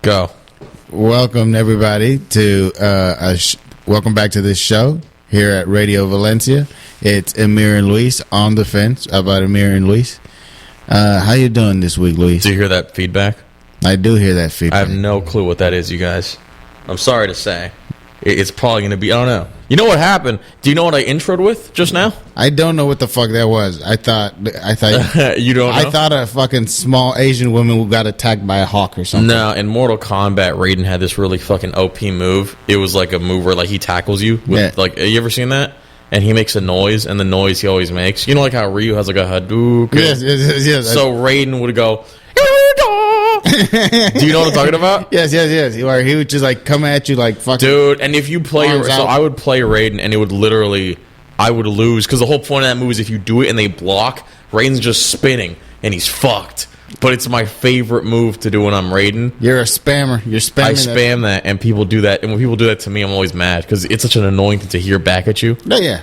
Go. Welcome everybody to welcome back to this show here at Radio Valencia. It's Emyr and Luis on the fence about Emyr and Luis. How you doing this week, Luis? Do you hear that feedback? I do hear that feedback. I have no clue what that is, you guys. I'm sorry to say. It's probably going to be, I don't know. You know what happened? Do you know what I introed with just now? I don't know what the fuck that was. I thought you don't know? I thought a fucking small Asian woman who got attacked by a hawk or something. No, in Mortal Kombat, Raiden had this really fucking OP move. It was like a move where like he tackles you with like, you ever seen that? And he makes a noise, and the noise he always makes. You know, like how Ryu has like a Hadouken? Yes. So Raiden would go, do you know what I'm talking about? Yes. He would just like come at you like fucking. Dude, and if you play, so I would play Raiden, and it would literally, I would lose because the whole point of that move is if you do it and they block, Raiden's just spinning and he's fucked. But it's my favorite move to do when I'm Raiden. You're a spammer. You're spamming. I spam that, and people do that. And when people do that to me, I'm always mad because it's such an annoying thing to hear back at you. No, yeah.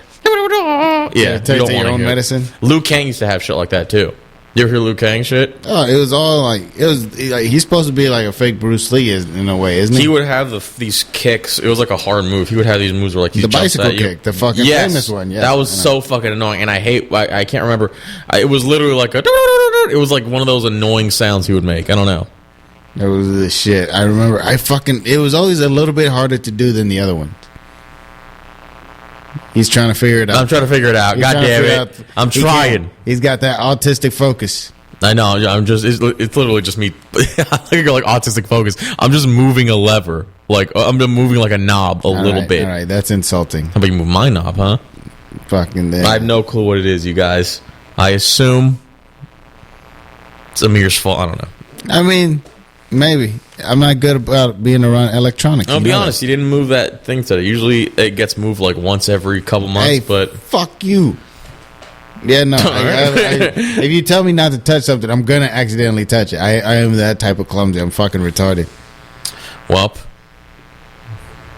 Yeah, take your own medicine. Liu Kang used to have shit like that too. You ever hear Liu Kang shit? Oh, it was all like he's supposed to be like a fake Bruce Lee in a way, isn't he? He would have these kicks. It was like a hard move. He would have these moves where like he the bicycle kick, the fucking famous one. Yeah, that was so fucking annoying, and I can't remember. It was literally like it was like one of those annoying sounds he would make. I don't know. It was the shit. I remember. It was always a little bit harder to do than the other one. He's trying to figure it out. I'm trying to figure it out. God damn it. I'm trying. He's got that autistic focus. I know. It's literally just me. I go like autistic focus. I'm just moving a lever. Like, I'm moving like a knob a little bit. All right. That's insulting. How about you move my knob, huh? Fucking damn. I have no clue what it is, you guys. I assume it's Emyr's fault. I don't know. I mean, maybe. I'm not good about being around electronics. I'll be honest, you didn't move that thing today. Usually it gets moved like once every couple months, hey, but fuck you. Yeah, no. If you tell me not to touch something, I'm gonna accidentally touch it. I am that type of clumsy. I'm fucking retarded. Well,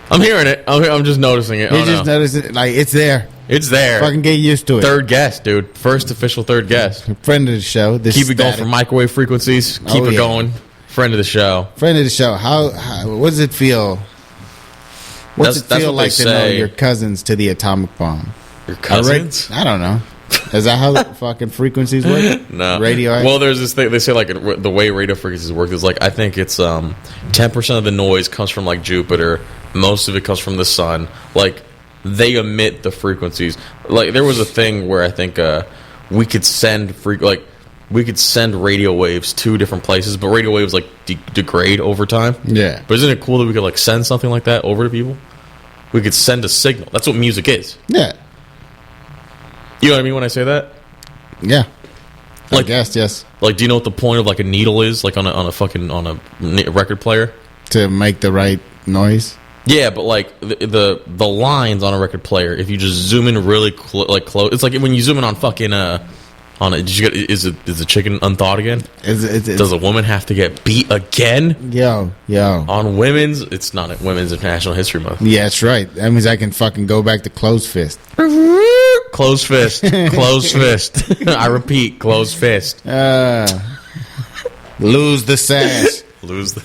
I'm hearing it. I'm just noticing it. You just notice it. Like, it's there. It's there. Fucking get used to it. Third guest, dude. First official third guest. Friend of the show. Keep it going for microwave frequencies. Keep it going. Friend of the show. Friend of the show. How what does it feel? What's it feel like to know your cousins to the atomic bomb? Your cousins? I don't know. Is that how the fucking frequencies work? No. Radio? Well, there's this thing. They say, like, the way radio frequencies work is, like, I think it's 10% of the noise comes from, like, Jupiter. Most of it comes from the sun. Like, they emit the frequencies. Like, there was a thing where I think we could send we could send radio waves to different places, but radio waves, like, degrade over time. Yeah. But isn't it cool that we could, like, send something like that over to people? We could send a signal. That's what music is. Yeah. You know what I mean when I say that? Yeah. Like, yes. Like, do you know what the point of, like, a needle is? Like, on a record player? To make the right noise? Yeah, but, like, the lines on a record player, if you just zoom in really close, it's like when you zoom in on fucking on it. Is the chicken unthawed again? Does a woman have to get beat again? Yo. On women's, it's not Women's International History Month. Yeah, that's right. That means I can fucking go back to closed fist. Closed fist. Closed fist. I repeat, closed fist. Lose the sash. Lose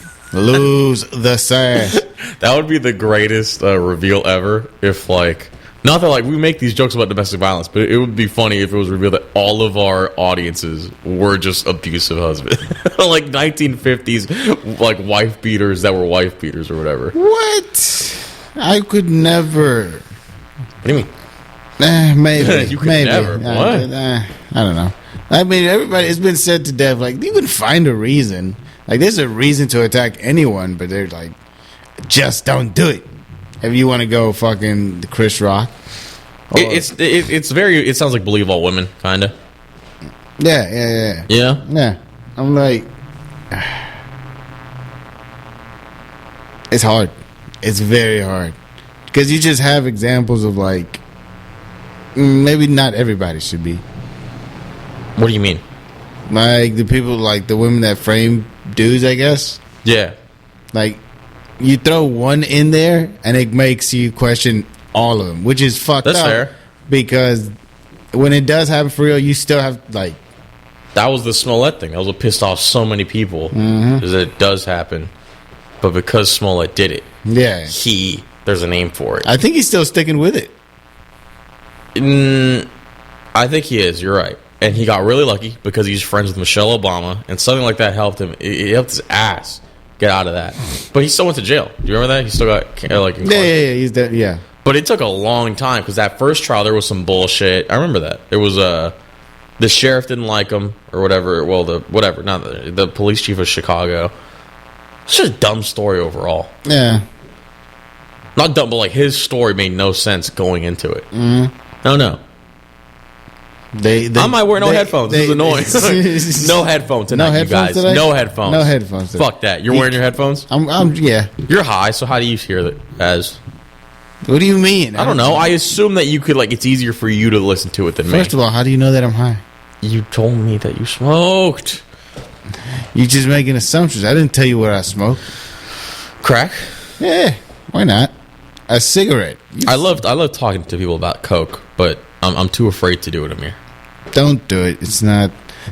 the sash. That would be the greatest reveal ever if, like, not that, like, we make these jokes about domestic violence, but it would be funny if it was revealed that all of our audiences were just abusive husbands. Like 1950s, like, wife beaters that were wife beaters or whatever. What? I could never. What do you mean? Maybe. You could maybe. never. What? I don't know. I mean, everybody, it's been said to death, like, you can find a reason. Like, there's a reason to attack anyone, but they're like, just don't do it. If you want to go fucking Chris Rock. It sounds like Believe All Women, kind of. Yeah. Yeah? I'm like, it's hard. It's very hard. Because you just have examples of, like, maybe not everybody should be. What do you mean? Like, the people, like, the women that frame dudes, I guess. Yeah. Like, you throw one in there, and it makes you question all of them, which is fucked up. That's fair. Because when it does happen for real, you still have, like... That was the Smollett thing. That was what pissed off so many people. Is that it does happen. but because Smollett did it, Yeah. there's a name for it. I think he's still sticking with it. I think he is. You're right. And he got really lucky because he's friends with Michelle Obama, and something like that helped him. It helped his ass get out of that. But he still went to jail. Do you remember that? He still got Yeah. He's dead. Yeah. But it took a long time because that first trial there was some bullshit. I remember that. It was the sheriff didn't like him or whatever. Well, the police chief of Chicago. It's just a dumb story overall. Yeah. Not dumb, but like his story made no sense going into it. No. I might wear no headphones. This is annoying. No headphones tonight, you guys. Today? No headphones. No headphones today. Fuck that. You're wearing your headphones? Yeah. You're high, so how do you hear it as? What do you mean? I don't know. I assume that you could, like, it's easier for you to listen to it than me. First of all, how do you know that I'm high? You told me that you smoked. You just making assumptions. I didn't tell you what I smoked. Crack? Yeah. Why not? A cigarette. I love talking to people about coke, but I'm too afraid to do it, Emyr. Don't do it. It's not.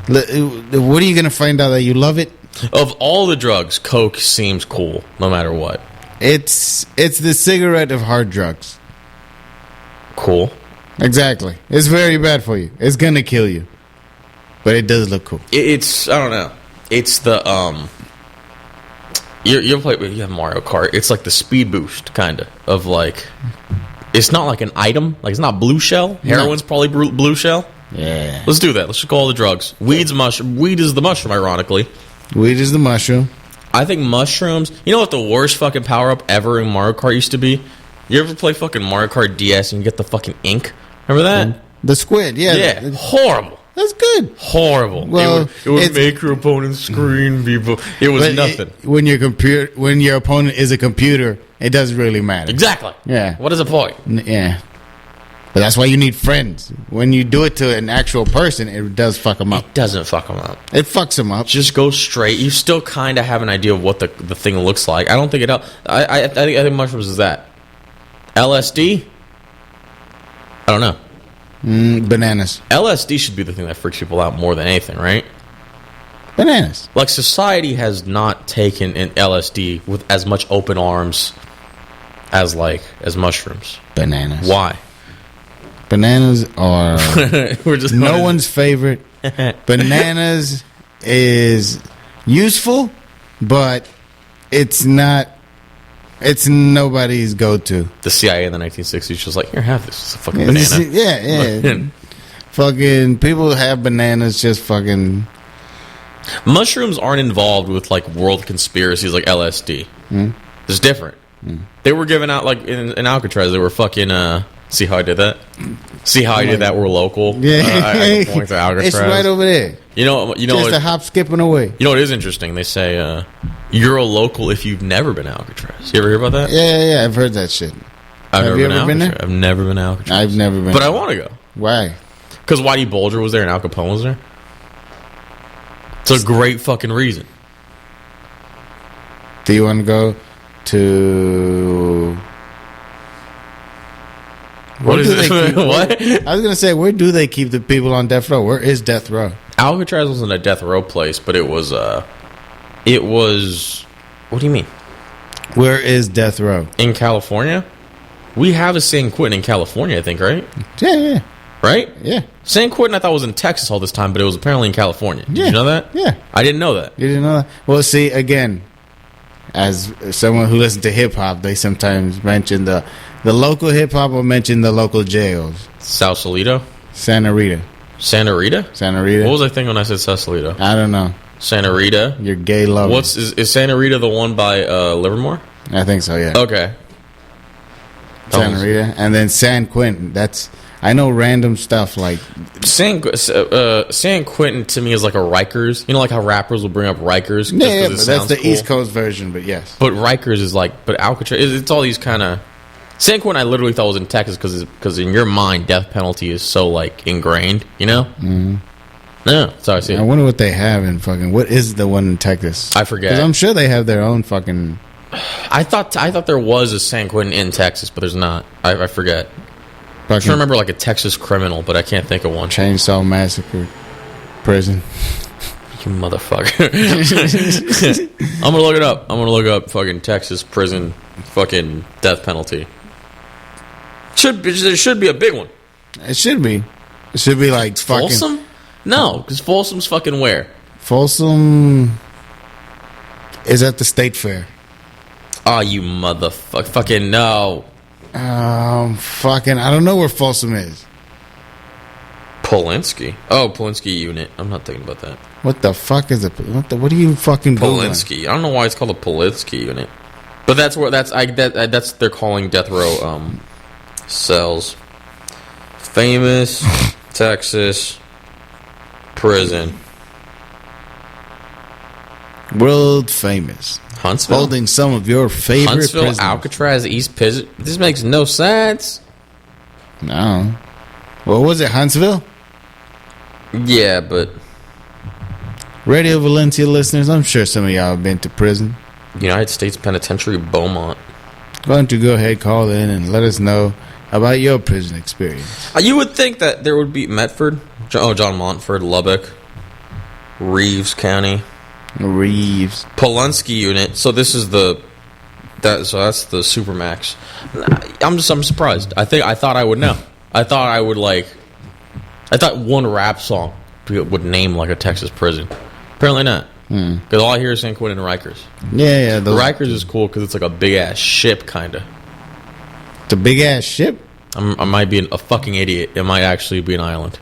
What are you going to find out that you love it? Of all the drugs, coke seems cool, no matter what. It's the cigarette of hard drugs. Cool. Exactly. It's very bad for you. It's going to kill you. But it does look cool. It's, I don't know. It's the, you have Mario Kart. It's like the speed boost, kind of like, it's not like an item. Like, it's not blue shell. Heroin's probably blue shell. Yeah. Let's do that. Let's just go all the drugs. Weed is the mushroom, ironically. Weed is the mushroom. I think mushrooms... You know what the worst fucking power-up ever in Mario Kart used to be? You ever play fucking Mario Kart DS and you get the fucking ink? Remember that? The squid, yeah. Yeah, horrible. That's good. Horrible. Well, it would make your opponent's screen be... It was nothing. When your opponent is a computer, it doesn't really matter. Exactly. Yeah. What is the point? Yeah. But that's why you need friends. When you do it to an actual person, it does fuck them up. It doesn't fuck them up. It fucks them up. Just go straight. You still kind of have an idea of what the thing looks like. I don't think it... I think mushrooms is that. LSD? I don't know. Bananas. LSD should be the thing that freaks people out more than anything, right? Bananas. Like, society has not taken an LSD with as much open arms as mushrooms. Bananas. Why? Bananas are We're just no one's favorite. Bananas is useful, but it's not. It's nobody's go-to. The CIA in the 1960s just like, here, have this. It's a fucking banana. Yeah. Fucking people have bananas just fucking... Mushrooms aren't involved with, like, world conspiracies like LSD. It's different. They were giving out, like, in Alcatraz, they were fucking... See how I did that? See how I did that? We're local. Yeah. I point to Alcatraz. It's right over there. You know. Just a hop, skipping away. You know what is interesting? They say you're a local if you've never been to Alcatraz. You ever hear about that? Yeah. I've heard that shit. Have you ever been there? I've never been to Alcatraz. I've never been. But I want to go. Why? Because Whitey Bulger was there and Al Capone was there. It's a great fucking reason. Do you want to go to... What is it? What? I was going to say, where do they keep the people on death row? Where is death row? Alcatraz wasn't a death row place, but it was... What do you mean? Where is death row? In California? We have a San Quentin in California, I think, right? Yeah. Right? Yeah. San Quentin I thought was in Texas all this time, but it was apparently in California. Did you know that? Yeah. I didn't know that. You didn't know that? Well, see, again, as someone who listens to hip-hop, they sometimes mention the local hip-hop or mention the local jails. Sausalito? Santa Rita. Santa Rita? Santa Rita. What was I thinking when I said Sausalito? I don't know. Santa Rita? You're gay lover. Is Santa Rita the one by Livermore? I think so, yeah. Okay. Santa Rita. And then San Quentin. I know random stuff like... San Quentin to me is like a Rikers. You know, like how rappers will bring up Rikers? Yeah, but that's the cool. East Coast version, but yes. But Rikers is like... But Alcatraz... It's all these kind of... San Quentin I literally thought was in Texas because in your mind, death penalty is so, like, ingrained, you know? Mm-hmm. No, that's how I see it. I wonder what they have in fucking... What is the one in Texas? I forget. Because I'm sure they have their own fucking... I thought there was a San Quentin in Texas, but there's not. I forget. I'm trying to remember like a Texas criminal, but I can't think of one. Chainsaw Massacre prison. You motherfucker. I'm gonna look it up. I'm gonna look up fucking Texas prison fucking death penalty. There should be a big one. It should be. It should be like fucking Folsom? No, because Folsom's fucking where? Folsom is at the state fair. Oh, you motherfucker. Fucking no. Fucking, I don't know where Folsom is. Polinsky. Oh, Polinsky unit. I'm not thinking about that. What the fuck is it? What are you fucking doing? Polinsky. I don't know why it's called a Polinsky unit. But that's where, that's they're calling death row, cells. Famous Texas prison. World famous. Huntsville? Holding some of your favorite Huntsville, prisoners. Alcatraz, East Prison. This makes no sense. No. What was it, Huntsville? Yeah, but Radio Valencia listeners, I'm sure some of y'all have been to prison. United States Penitentiary, Beaumont. Why don't you go ahead, call in, and let us know about your prison experience. You would think that there would be Medford, John Montford, Lubbock, Reeves County, Reeves, Polinsky unit. So this is so that's the Supermax. I'm surprised. I thought I would know. I thought one rap song would name like a Texas prison. Apparently not. Because all I hear is San Quentin and Rikers. Yeah. The Rikers is cool because it's like a big ass ship, kind of. It's a big ass ship. I might be a fucking idiot. It might actually be an island.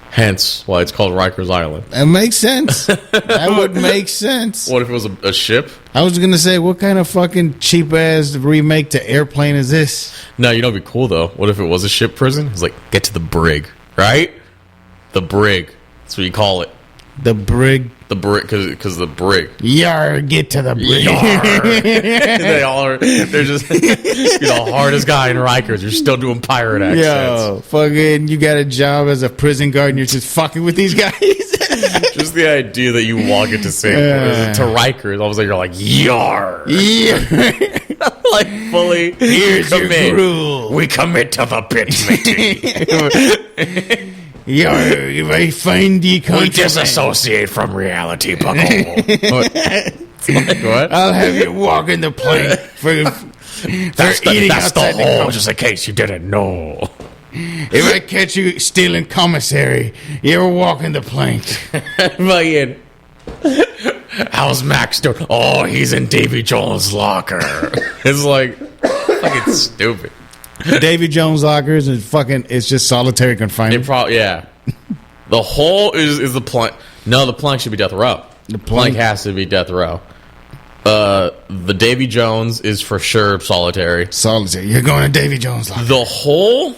Hence why it's called Rikers Island. That makes sense. That would make sense. What if it was a ship? I was going to say, what kind of fucking cheap-ass remake to Airplane is this? No, you know what'd be cool, though? What if it was a ship prison? It's like, get to the brig, right? The brig. That's what you call it. The brig. The brig, because the brig. Yar, get to the brig. They all are, they're just, you're the hardest guy in Rikers. You're still doing pirate accents. Yo, fucking, you got a job as a prison guard and you're just fucking with these guys? Just the idea that you walk into St. to Rikers, all of a sudden you're like, yar. Like fully, here's commit. Your gruel. We commit to the pit, matey. Yar, if I find you, we disassociate from reality, bucko. What? I'll have you walk in the plank for that's eating that's outside the hole, just in case you didn't know. If I catch you stealing commissary, you're walking the plank. Fucking, how's Max doing? Oh, he's in Davy Jones' locker. It's like fucking stupid. Davy Jones' lockers is fucking. It's just solitary confinement. Yeah. The hole is the plank. No, the plank should be death row. The plank has to be death row. The Davy Jones is for sure solitary. Solitary. You're going to Davy Jones' locker. The hole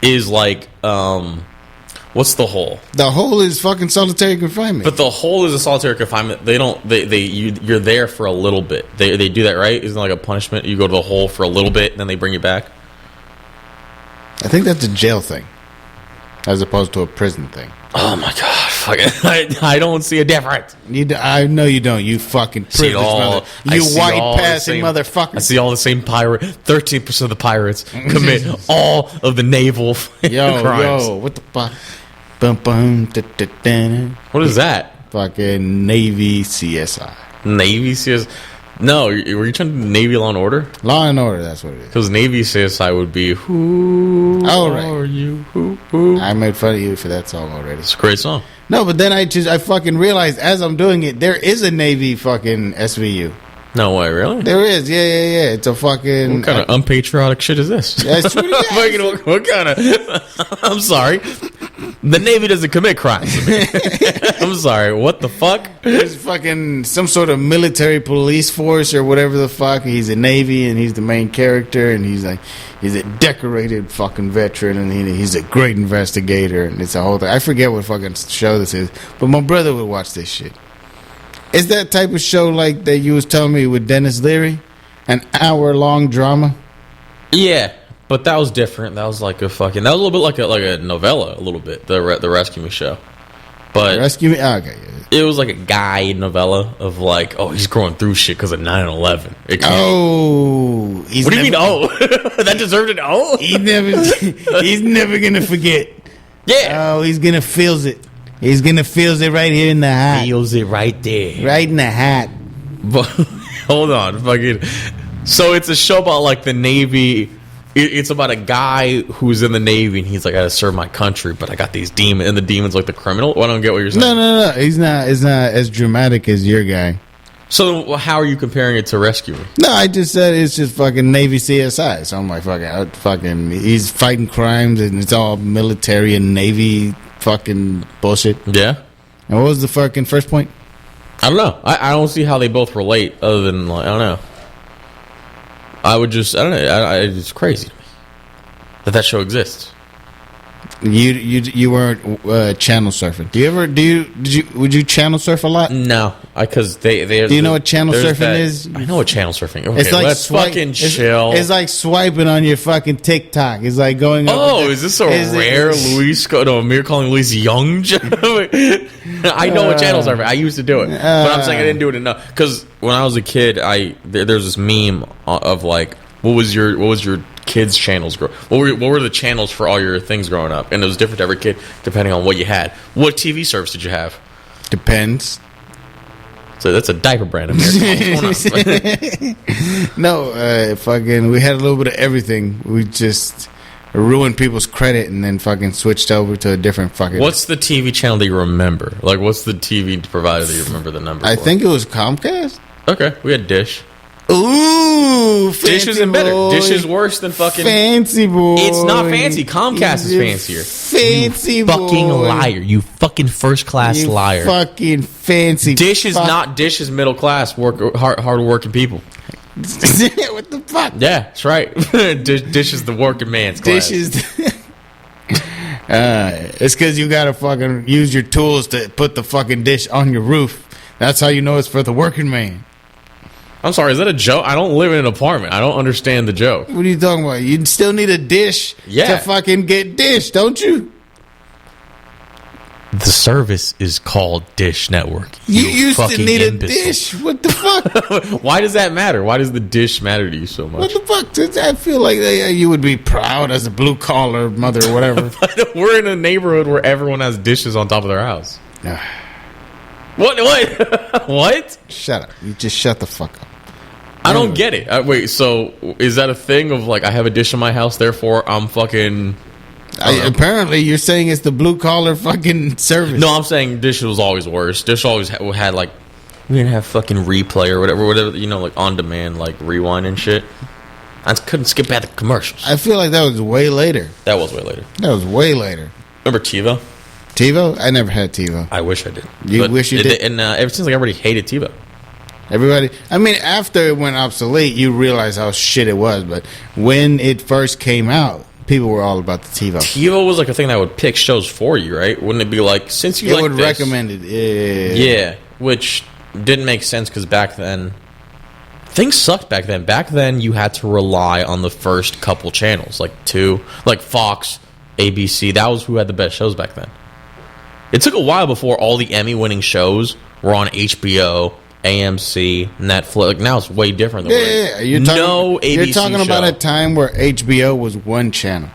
is like what's the hole? The hole is fucking solitary confinement. But the hole is a solitary confinement. You're there for a little bit. They do that, right? Isn't it like a punishment? You go to the hole for a little bit and then they bring you back. I think that's a jail thing, as opposed to a prison thing. Oh my god! Fucking, I don't see a difference. I know you don't. You fucking privileged mother. You white passing motherfucker. I see all the same pirate. 13% of the pirates commit all of the naval crimes. Yo, what the fuck? Bum, bum, da, da, da. What is that? Fucking Navy CSI. Navy CSI? No, were you trying to do Navy Law and Order? Law and Order, that's what it is. Because Navy CSI would be, who are you? Who? I made fun of you for that song already. It's a great song. No, but then I fucking realized as I'm doing it, there is a Navy fucking SVU. No way, really? There is, yeah. It's a fucking... What kind of unpatriotic shit is this? That's what kind of... I'm sorry. The Navy doesn't commit crimes. I'm sorry. What the fuck? There's fucking some sort of military police force or whatever the fuck. He's a Navy and he's the main character and he's a decorated fucking veteran and he's a great investigator and it's a whole thing. I forget what fucking show this is, but my brother would watch this shit. Is that type of show like that you was telling me with Dennis Leary? An hour-long drama? Yeah. But that was different. That was like a fucking... That was a little bit like a novella, a little bit. The Rescue Me show. But... Rescue Me? Oh, okay. It was like a guy novella of like, oh, he's going through shit because of 9/11. Oh. What do you mean, oh? That deserved an oh? He's never going to forget. Yeah. Oh, he's going to feels it. He's gonna feels it right here in the hat. Feels it right there. Right in the hat. But hold on, fucking. So it's a show about like the Navy. It's about a guy who's in the Navy and he's like, I gotta serve my country, but I got these demons, and the demon's like the criminal. Well, I don't get what you're saying. No. He's not. It's not as dramatic as your guy. So how are you comparing it to Rescue Me? No, I just said it's just fucking Navy CSI. So I'm like, fucking, he's fighting crimes and it's all military and Navy fucking bullshit. Yeah. And what was the fucking first point? I don't know. I don't see how they both relate, other than like, I don't know. I don't know. It's crazy to me that show exists. You weren't channel surfing. Would you channel surf a lot? No, because do you know what channel surfing is? I know what channel surfing. Okay, it's like let's fucking chill. It's like swiping on your fucking TikTok. It's like going. Oh, is this a rare Emyr calling Luis young? I know what channel surfing. I used to do it, but I'm saying I didn't do it enough. Because when I was a kid, there's this meme of like, what was your kids' channels what were the channels for all your things growing up? And it was different to every kid depending on what you had. What TV service did you have? Depends. So that's a diaper brand. What's going on? No, fucking, we had a little bit of everything. We just ruined people's credit and then fucking switched over to a different fucking. What's the TV channel that you remember? Like, what's the TV provider that you remember the number? I think it was Comcast. Okay, we had Dish. Ooh, Dish isn't better. Dish is worse than fucking fancy boy. It's not fancy. Comcast is fancier. Fancy you fucking boy. Liar. You fucking first class liar. Fucking fancy. Dish is not. Dish is middle class, hard working people. What the fuck? Yeah, that's right. Dish is the working man's class. Dish is. It's because you gotta fucking use your tools to put the fucking dish on your roof. That's how you know it's for the working man. I'm sorry, is that a joke? I don't live in an apartment. I don't understand the joke. What are you talking about? You still need a dish to fucking get Dish, don't you? The service is called Dish Network. You used to need a dish. What the fuck? Why does that matter? Why does the dish matter to you so much? What the fuck? I feel like you would be proud as a blue collar mother or whatever. We're in a neighborhood where everyone has dishes on top of their house. What? What? Shut up. You just shut the fuck up. I don't get it. Wait, so is that a thing of like I have a dish in my house, therefore I'm fucking... apparently you're saying it's the blue collar fucking service. No, I'm saying Dish was always worse. Dish always had like, we didn't have fucking replay or whatever, you know, like on demand, like rewind and shit. I couldn't skip at the commercials. I feel like that was way later. That was way later. Remember TiVo? TiVo? I never had TiVo. I wish I did. You wish you did? And ever since, like, everybody hated TiVo. Everybody, I mean, after it went obsolete, you realize how shit it was. But when it first came out, people were all about the TiVo. TiVo was like a thing that would pick shows for you, right? Wouldn't it be like, since you like this... It would recommend it. Yeah, which didn't make sense because back then, things sucked back then. Back then, you had to rely on the first couple channels, like Fox, ABC. That was who had the best shows back then. It took a while before all the Emmy-winning shows were on HBO, AMC, Netflix. Like, now it's way different. You're talking about a time where HBO was one channel.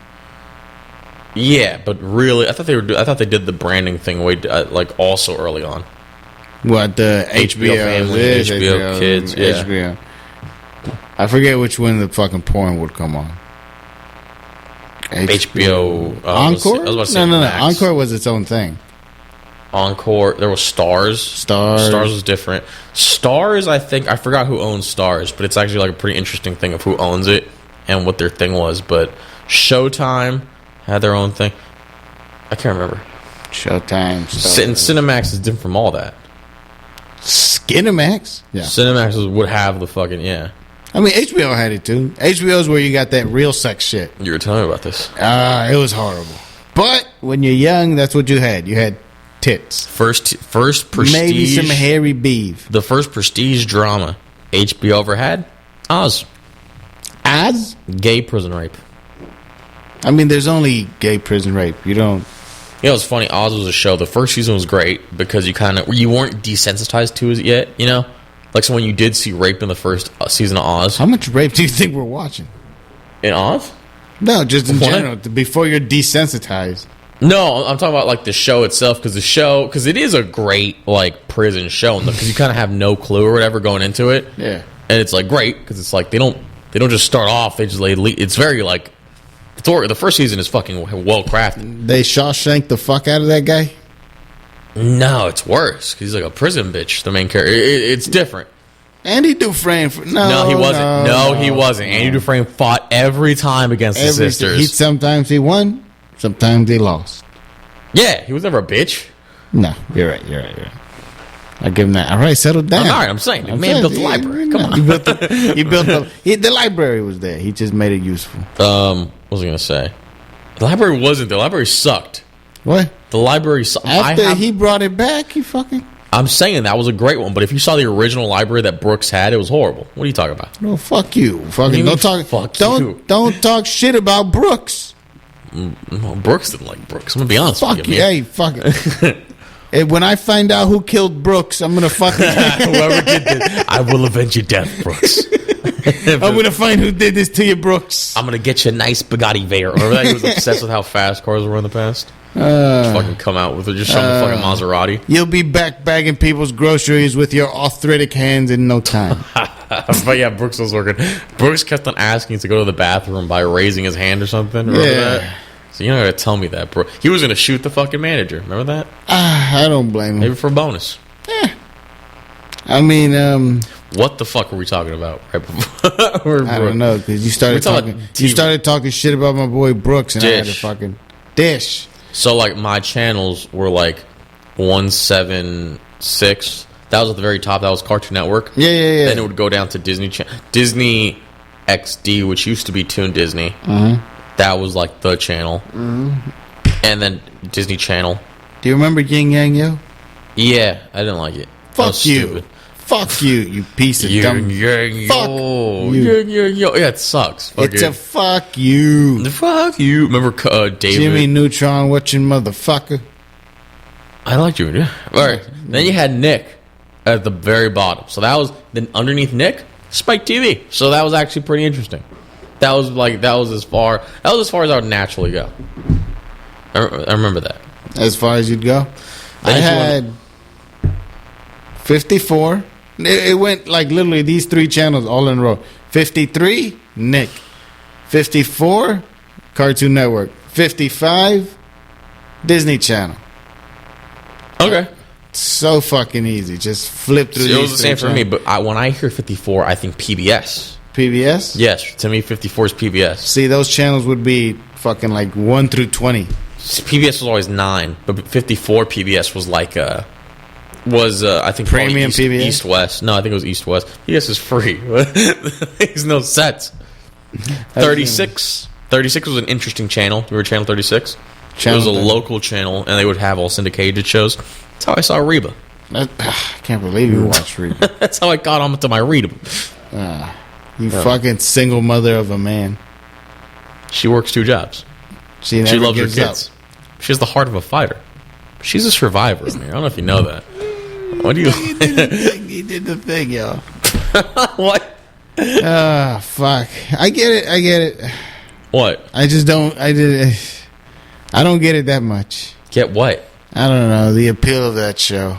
Yeah, but really, I thought they did the branding thing way like also early on. What, the HBO Family, HBO Kids, yeah. HBO. I forget which one the fucking porn would come on. HBO Encore? I was about to say no. Max. Encore was its own thing. Encore. There was Stars. Stars was different. Stars, I forgot who owns Stars, but it's actually like a pretty interesting thing of who owns it and what their thing was. But Showtime had their own thing. I can't remember. Showtime. And Cinemax is different from all that. Skinemax? Yeah. Cinemax would have the fucking, yeah. I mean, HBO had it too. HBO's where you got that real sex shit. You were telling me about this. It was horrible. But when you're young, that's what you had. You had tits. First prestige. Maybe some hairy beef. The first prestige drama HBO ever had? Oz. Oz? Gay prison rape. I mean, there's only gay prison rape. You don't... You know, it's funny. Oz was a show. The first season was great because you weren't desensitized to it yet, you know? Like, so when you did see rape in the first season of Oz. How much rape do you think we're watching? In Oz? No, just in general. Before you're desensitized. No, I'm talking about like the show itself, because it is a great like prison show, because you kind of have no clue or whatever going into it. Yeah, and it's like great because it's like they don't just start off. They just it's very like the first season is fucking well crafted. They Shawshank the fuck out of that guy. No, it's worse because he's like a prison bitch. The main character, it's different. Andy Dufresne. No, he wasn't. No, he wasn't. Andy Dufresne fought every time against the sisters. Sometimes he won, sometimes he lost. Yeah, he was never a bitch. No, you're right. I give him that. All right, settle down. All right, I'm saying the man built the library. Come on, he built the library was there. He just made it useful. What was I gonna say? The library wasn't. The library sucked. What? The library sucked. After he brought it back, he fucking. I'm saying that was a great one, but if you saw the original library that Brooks had, it was horrible. What are you talking about? No, fuck you. Fucking don't talk shit about Brooks. No, Brooks didn't like Brooks. I'm gonna be honest with you. Hey, fuck it. When I find out who killed Brooks, I'm gonna fucking whoever did this, I will avenge your death, Brooks. I'm gonna find who did this to you, Brooks. I'm gonna get you a nice Bugatti Veyron. Remember that he was obsessed with how fast cars were in the past. Just fucking come out with it, just show the fucking Maserati. You'll be back bagging people's groceries with your arthritic hands in no time. But yeah, Brooks was working. Brooks kept on asking to go to the bathroom by raising his hand or something. Remember that? So you're not gonna tell me that, bro. He was gonna shoot the fucking manager. Remember that? I don't blame him. Maybe for a bonus. Yeah. I mean, what the fuck were we talking about right before? I don't know, because you started talking shit about my boy Brooks, and I had to fucking dish. So like my channels were like 176. That was at the very top. That was Cartoon Network. Yeah. Then it would go down to Disney XD, which used to be Toon Disney. Mm-hmm. That was like the channel. Mm-hmm. And then Disney Channel. Do you remember Yin Yang Yo? Yeah, I didn't like it. Fuck you. Stupid. Fuck you, you piece of dumb. Fuck you. Yeah, it sucks. It's a fuck you. Fuck you. Remember David? Jimmy Neutron watching motherfucker. I liked you. Yeah. All right. Then you had Nick at the very bottom. So that was then underneath Nick, Spike TV. So that was actually pretty interesting. That was as far as I would naturally go. I remember that. As far as you'd go, I had 54. It went like literally these three channels all in a row. 53, Nick. 54, Cartoon Network. 55, Disney Channel. Okay. So fucking easy. Just flip through. It was the same for me, but when I hear 54, I think PBS. PBS? Yes, to me 54 is PBS. See, those channels would be fucking like 1 through 20. PBS was always 9, but 54 PBS was like I think premium PBS? East West. No, I think it was East West. PBS is free. There's no sets. 36 was an interesting channel. Remember Channel 36? It was a local channel, and they would have all syndicated shows. That's how I saw Reba. I can't believe you watched Reba. That's how I got on to my Reba. You fucking single mother of a man. She works 2 jobs. She loves her kids. She has the heart of a fighter. She's a survivor. I don't know if you know that. What do you? He did the thing, yo. What? Fuck. I get it. What? I just don't. I don't get it that much. Get what? I don't know the appeal of that show.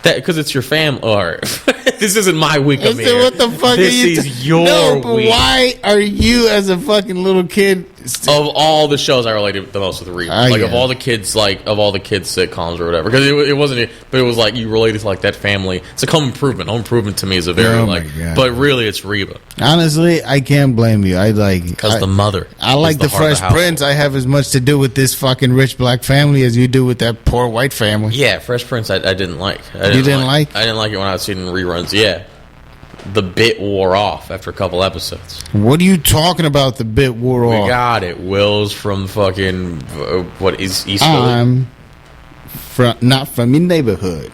That because it's your fam. Or this isn't my week. Emyr. What the fuck? This is your week. Why are you, as a fucking little kid, of all the shows I related the most with Reba, of all the kids, sitcoms or whatever? Because it wasn't, but it was like you related to like that family. It's like Home Improvement. Home Improvement to me is a very but really it's Reba. Honestly, I can't blame you. Because the mother. I like the Fresh Prince. I have as much to do with this fucking rich black family as you do with that poor white family. Yeah, Fresh Prince. I didn't like. You didn't like? I didn't like it when I was seeing reruns. Yeah. The bit wore off after a couple episodes. What are you talking about? The bit wore off. We got it. Will's from fucking what is East Philly? I'm not from your neighborhood.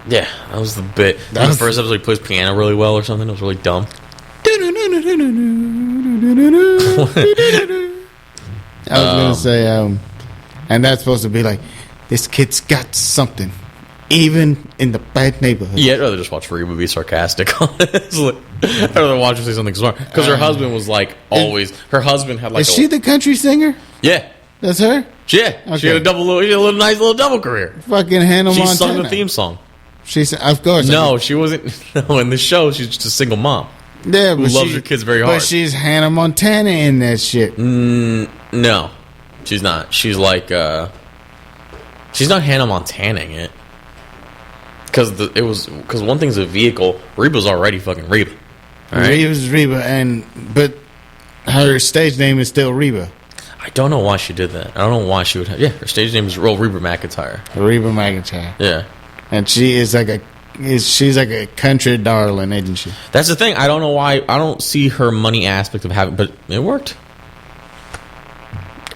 Yeah, that was the bit. The first episode, he plays piano really well or something. It was really dumb. I was gonna say, and that's supposed to be like, this kid's got something. Even in the bad neighborhood. Yeah, I'd rather just watch Reba be sarcastic, honestly. I'd rather watch her say something smart. Because her husband was like always. Her husband had like. Is she the country singer? Yeah. That's her? Yeah, Okay. she had a nice little double career. Fucking Hannah She Montana. sung the theme song. She said, of course. No, she wasn't. No, in the show, she's just a single mom Yeah, who loves her kids very hard. But she's Hannah Montana in that shit. No, she's not. She's like, she's not Hannah Montanaing it. Because one thing's a vehicle. Reba's already fucking Reba. All right? Reba's Reba, but her stage name is still Reba. I don't know why she did that. I don't know why she would have. Yeah, her stage name is Reba McEntire. Reba McEntire. Yeah. And she is she's like a country darling, isn't she? That's the thing. I don't know why. I don't see her money aspect of having, but it worked.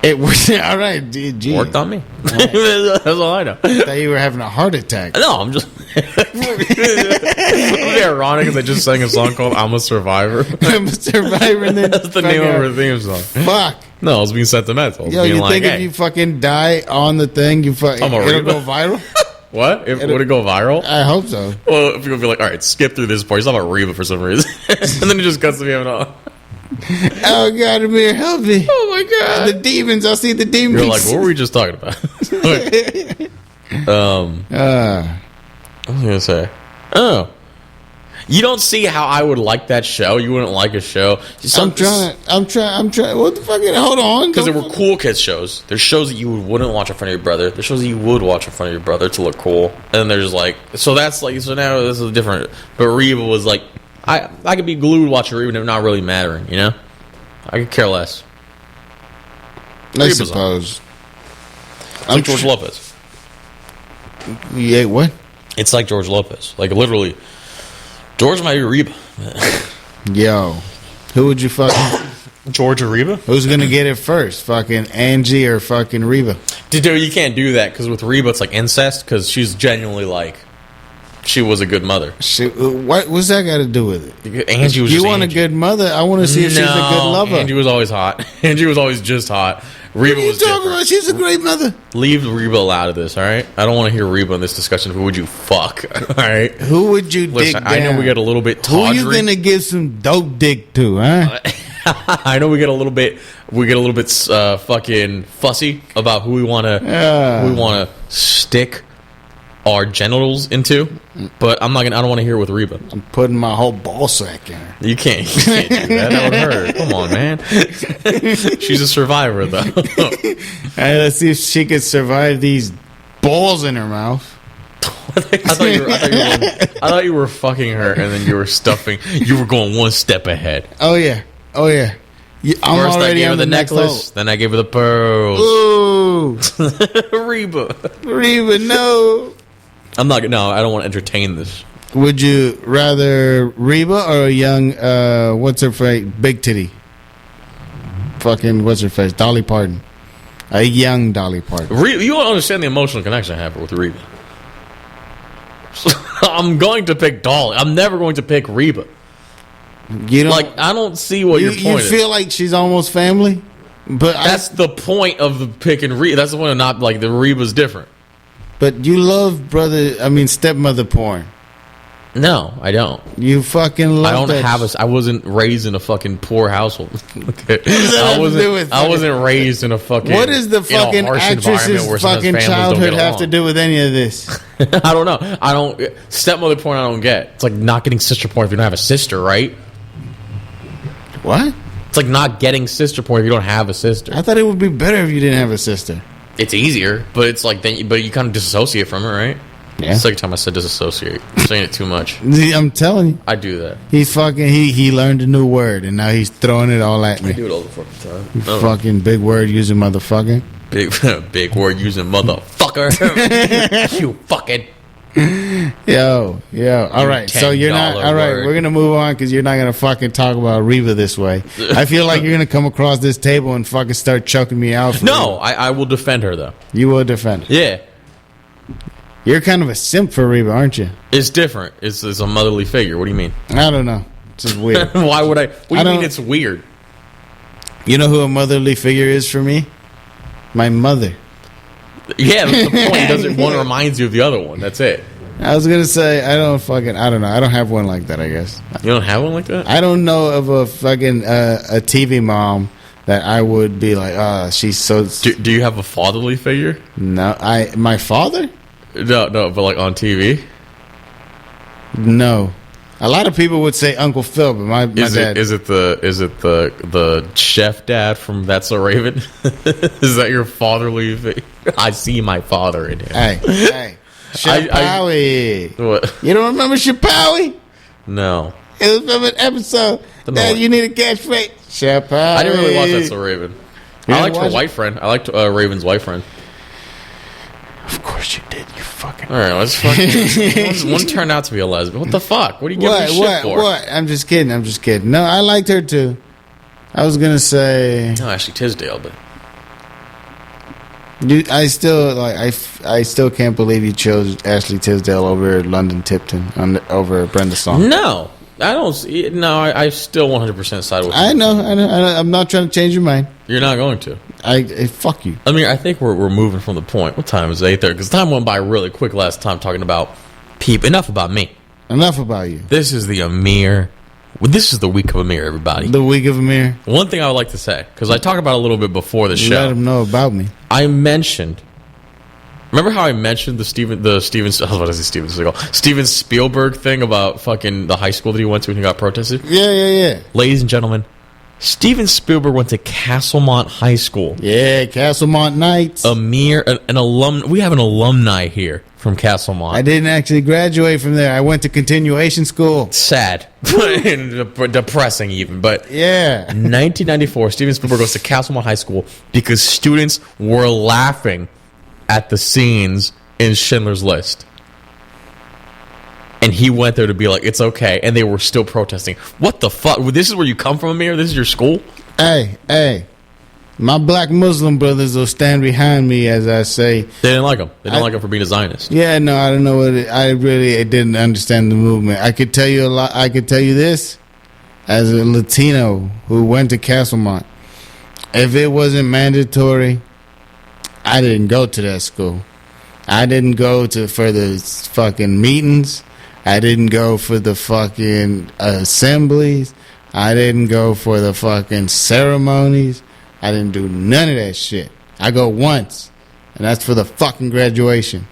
It was all right. Gee. Worked on me. That's all I know. I thought you were having a heart attack. No, I'm just. It's ironic because I just sang a song called "I'm a Survivor." I'm a survivor. And then That's the name of her theme song. Fuck. No, I was being sentimental. Yo, being you like, think hey, if you fucking die on the thing, it'll Reba. go viral? What? Would it go viral? I hope so. Well, people be like, all right, skip through this part. He's talking about Reba for some reason. And then it just cuts to me having a... Oh, God, Emyr, help me. Oh, my God. The demons. I see the demons. You're like, what were we just talking about? What was I going to say? Oh. You don't see how I would like that show? You wouldn't like a show? I'm trying. What the fuck? Hold on. Because there were cool kids shows. There's shows that you wouldn't watch in front of your brother. There's shows that you would watch in front of your brother to look cool. And then there's like, so now this is different. But Reba was like, I could be glued watching Reba and it not really mattering, you know? I could care less. I suppose. It's like George Lopez. Yeah, what? It's like George Lopez. Like literally, George might be Reba. Yo, who would you fucking... George or Reba? Who's gonna get it first? Fucking Angie or fucking Reba? Dude, you can't do that because with Reba it's like incest because she's genuinely like she was a good mother. What's that got to do with it? Angie was. You just want Angie. a good mother? I want to see if she's a good lover. Angie was always hot. Angie was always just hot. Reba what are you was talking different. about? She's a great mother. Leave Reba out of this, all right? I don't want to hear Reba in this discussion. Who would you fuck? All right. Who would you dick Listen, down? I know we get a little bit Who tawdry. you gonna give some dope dick to, huh? I know we get a little bit fucking fussy about who we want to stick our genitals into, but I don't want to hear with Reba. I'm putting my whole ball sack in her. You can't do that. That would hurt. Come on, man. She's a survivor, though. Hey, let's see if she could survive these balls in her mouth. I thought you were fucking her, and then you were stuffing. You were going one step ahead. Oh yeah. I'm First, already I gave her on the next necklace. Then I gave her the pearls. Ooh, Reba. Reba, no. I'm not. No, I don't want to entertain this. Would you rather Reba or a young, what's her face, big titty? Fucking, what's her face? Dolly Parton. A young Dolly Parton. You don't understand the emotional connection I have with Reba. I'm going to pick Dolly. I'm never going to pick Reba. You don't, I don't see what your point you is. feel like she's almost family? But That's the point of the picking Reba. That's the point of not, like, the Reba's different. But you love stepmother porn. No, I don't. You fucking love I don't that have I wasn't raised in a fucking poor household. Okay. that have to do with I wasn't raised in a fucking. What does the fucking actress's fucking childhood have to do with any of this? I don't know. Stepmother porn. I don't get. It's like not getting sister porn if you don't have a sister, right? What? It's like not getting sister porn if you don't have a sister. I thought it would be better if you didn't have a sister. It's easier, but it's like but you kind of disassociate from it, right? Yeah. Second time I said disassociate. I'm saying it too much. I'm telling you. I do that. He's fucking, he learned a new word and now he's throwing it all at I me. do it all the fucking time. You fucking big word using motherfucking. Big word using motherfucker. You fucking. Yo. All right. So you're not, all right, word. we're going to move on because you're not going to fucking talk about Reba this way. I feel like you're going to come across this table and fucking start choking me out. No, I will defend her, though. You will defend her. Yeah. You're kind of a simp for Reba, aren't you? It's different. It's a motherly figure. What do you mean? I don't know. It's just weird. Why would I? What do you don't- mean it's weird? You know who a motherly figure is for me? My mother. Yeah, that's the point. One reminds you of the other one. That's it. I was going to say, I don't know. I don't have one like that, I guess. You don't have one like that? I don't know of a fucking a TV mom that I would be like, she's so. Do you have a fatherly figure? No, my father. No, but like on TV. No, a lot of people would say Uncle Phil, but my dad. Is it the chef dad from That's So Raven? Is that your fatherly figure? I see my father in him. Hey, Chappelle. What? You don't remember Chappelle? No. It was from an episode that you need a catchphrase. Chappelle. I didn't really watch That's So Raven. I liked her white friend. I liked Raven's white friend. Of course you did, you fucking. All right, let's fucking. One turned out to be a lesbian. What the fuck? What are you giving me shit for? What? I'm just kidding. No, I liked her too. I was gonna say. No, Ashley Tisdale, but. Dude, I still can't believe you chose Ashley Tisdale over London Tipton over Brenda Song. No, I don't. No, I still 100% side with you. I know. I'm not trying to change your mind. You're not going to. Fuck you. I mean, I think we're moving from the point. What time is it? 8:30? Because time went by really quick last time talking about people. Enough about me. Enough about you. This is the Emyr. This is the week of Emyr, everybody. The week of Emyr. One thing I would like to say, because I talked about it a little bit before the show. Let them know about me. I mentioned. Remember how I mentioned the Steven Spielberg thing about fucking the high school that he went to when he got protested? Yeah. Ladies and gentlemen, Steven Spielberg went to Castlemont High School. Yeah, Castlemont Knights. Emyr, an alum. We have an alumni here from Castlemont. I didn't actually graduate from there. I went to continuation school. Sad. Depressing even. But yeah. 1994, Steven Spielberg goes to Castlemont High School because students were laughing at the scenes in Schindler's List. And he went there to be like, it's okay. And they were still protesting. What the fuck? This is where you come from, Emyr? This is your school? Hey. My black Muslim brothers will stand behind me as I say. They didn't like him. They didn't like him for being a Zionist. Yeah, no, I don't know what I really didn't understand the movement. I could tell you a lot. I could tell you this as a Latino who went to Castlemont. If it wasn't mandatory, I didn't go to that school. I didn't go for the fucking meetings. I didn't go for the fucking assemblies. I didn't go for the fucking ceremonies. I didn't do none of that shit. I go once, and that's for the fucking graduation.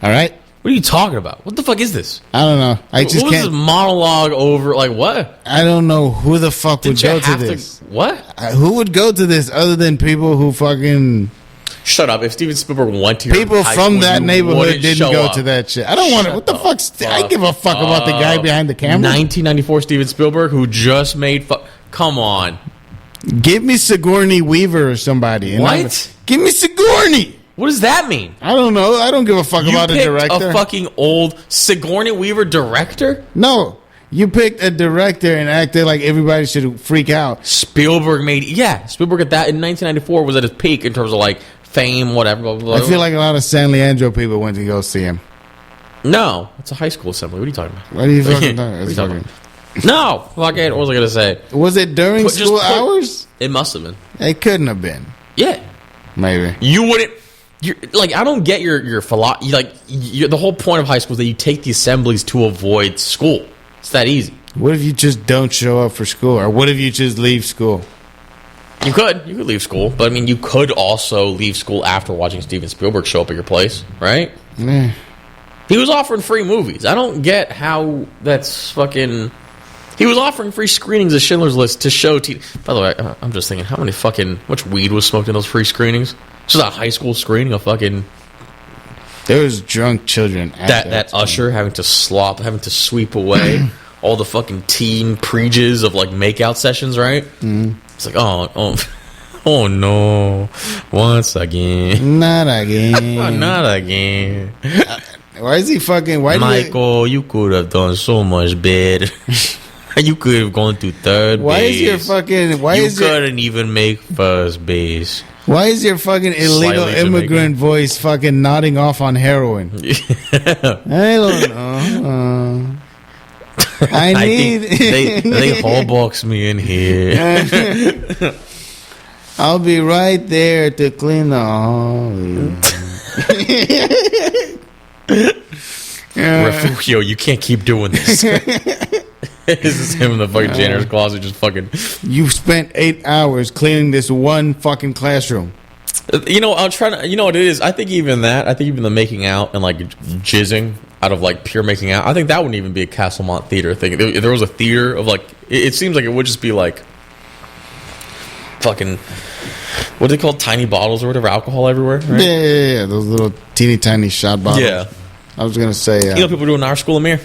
All right? What are you talking about? What the fuck is this? I don't know. I just what can't. Was this monologue over? Like what? I don't know who the fuck would go to this. What? Who would go to this other than people who fucking... Shut up. If Steven Spielberg went to your people high from school, that neighborhood didn't go to that shit. I don't want to. What the fuck? I give a fuck about the guy behind the camera. 1994 Steven Spielberg, who just made. Come on. Give me Sigourney Weaver or somebody. What? Give me Sigourney. What does that mean? I don't know. I don't give a fuck about a director. A fucking old Sigourney Weaver director? No. You picked a director and acted like everybody should freak out. Spielberg at that in 1994 was at his peak in terms of like fame, whatever. Blah, blah, blah. I feel like a lot of San Leandro people went to go see him. No, it's a high school assembly. What are you talking about? What are you fucking talking about? No, fuck it. What was I gonna say? Was it during school hours? It must have been. It couldn't have been. Yeah, maybe. You wouldn't. You're like, I don't get your philosophy. Like, the whole point of high school is that you take the assemblies to avoid school. It's that easy. What if you just don't show up for school, or what if you just leave school? You could leave school, but I mean, you could also leave school after watching Steven Spielberg show up at your place, right? Yeah. He was offering free movies. I don't get how that's fucking. He was offering free screenings of Schindler's List to show. By the way, I'm just thinking, how much weed was smoked in those free screenings? Just a high school screening of fucking. There was drunk children. That usher having to sweep away all the fucking teen preages of like makeout sessions, right? Mm. It's like, oh no, once again, not again, not again. Why is he fucking? Michael, you could have done so much better. You could have gone to third base. Why is your fucking? You couldn't even make first base. Why is your fucking illegal immigrant voice fucking nodding off on heroin? I don't know. I think they hallbox me in here. I'll be right there to clean the hall. Refugio, you can't keep doing this. This is him in the fucking janitor's closet, just fucking. You spent 8 hours cleaning this one fucking classroom. You know, I'm trying to. You know what it is? I think even the making out and like jizzing out of like pure making out. I think that wouldn't even be a Castlemont theater thing. If there was a theater of like, it seems like it would just be like fucking. What are they called? Tiny bottles or whatever, alcohol everywhere. Right? Yeah. Those little teeny tiny shot bottles. Yeah. I was gonna say. You know what people do in our school, Emyr?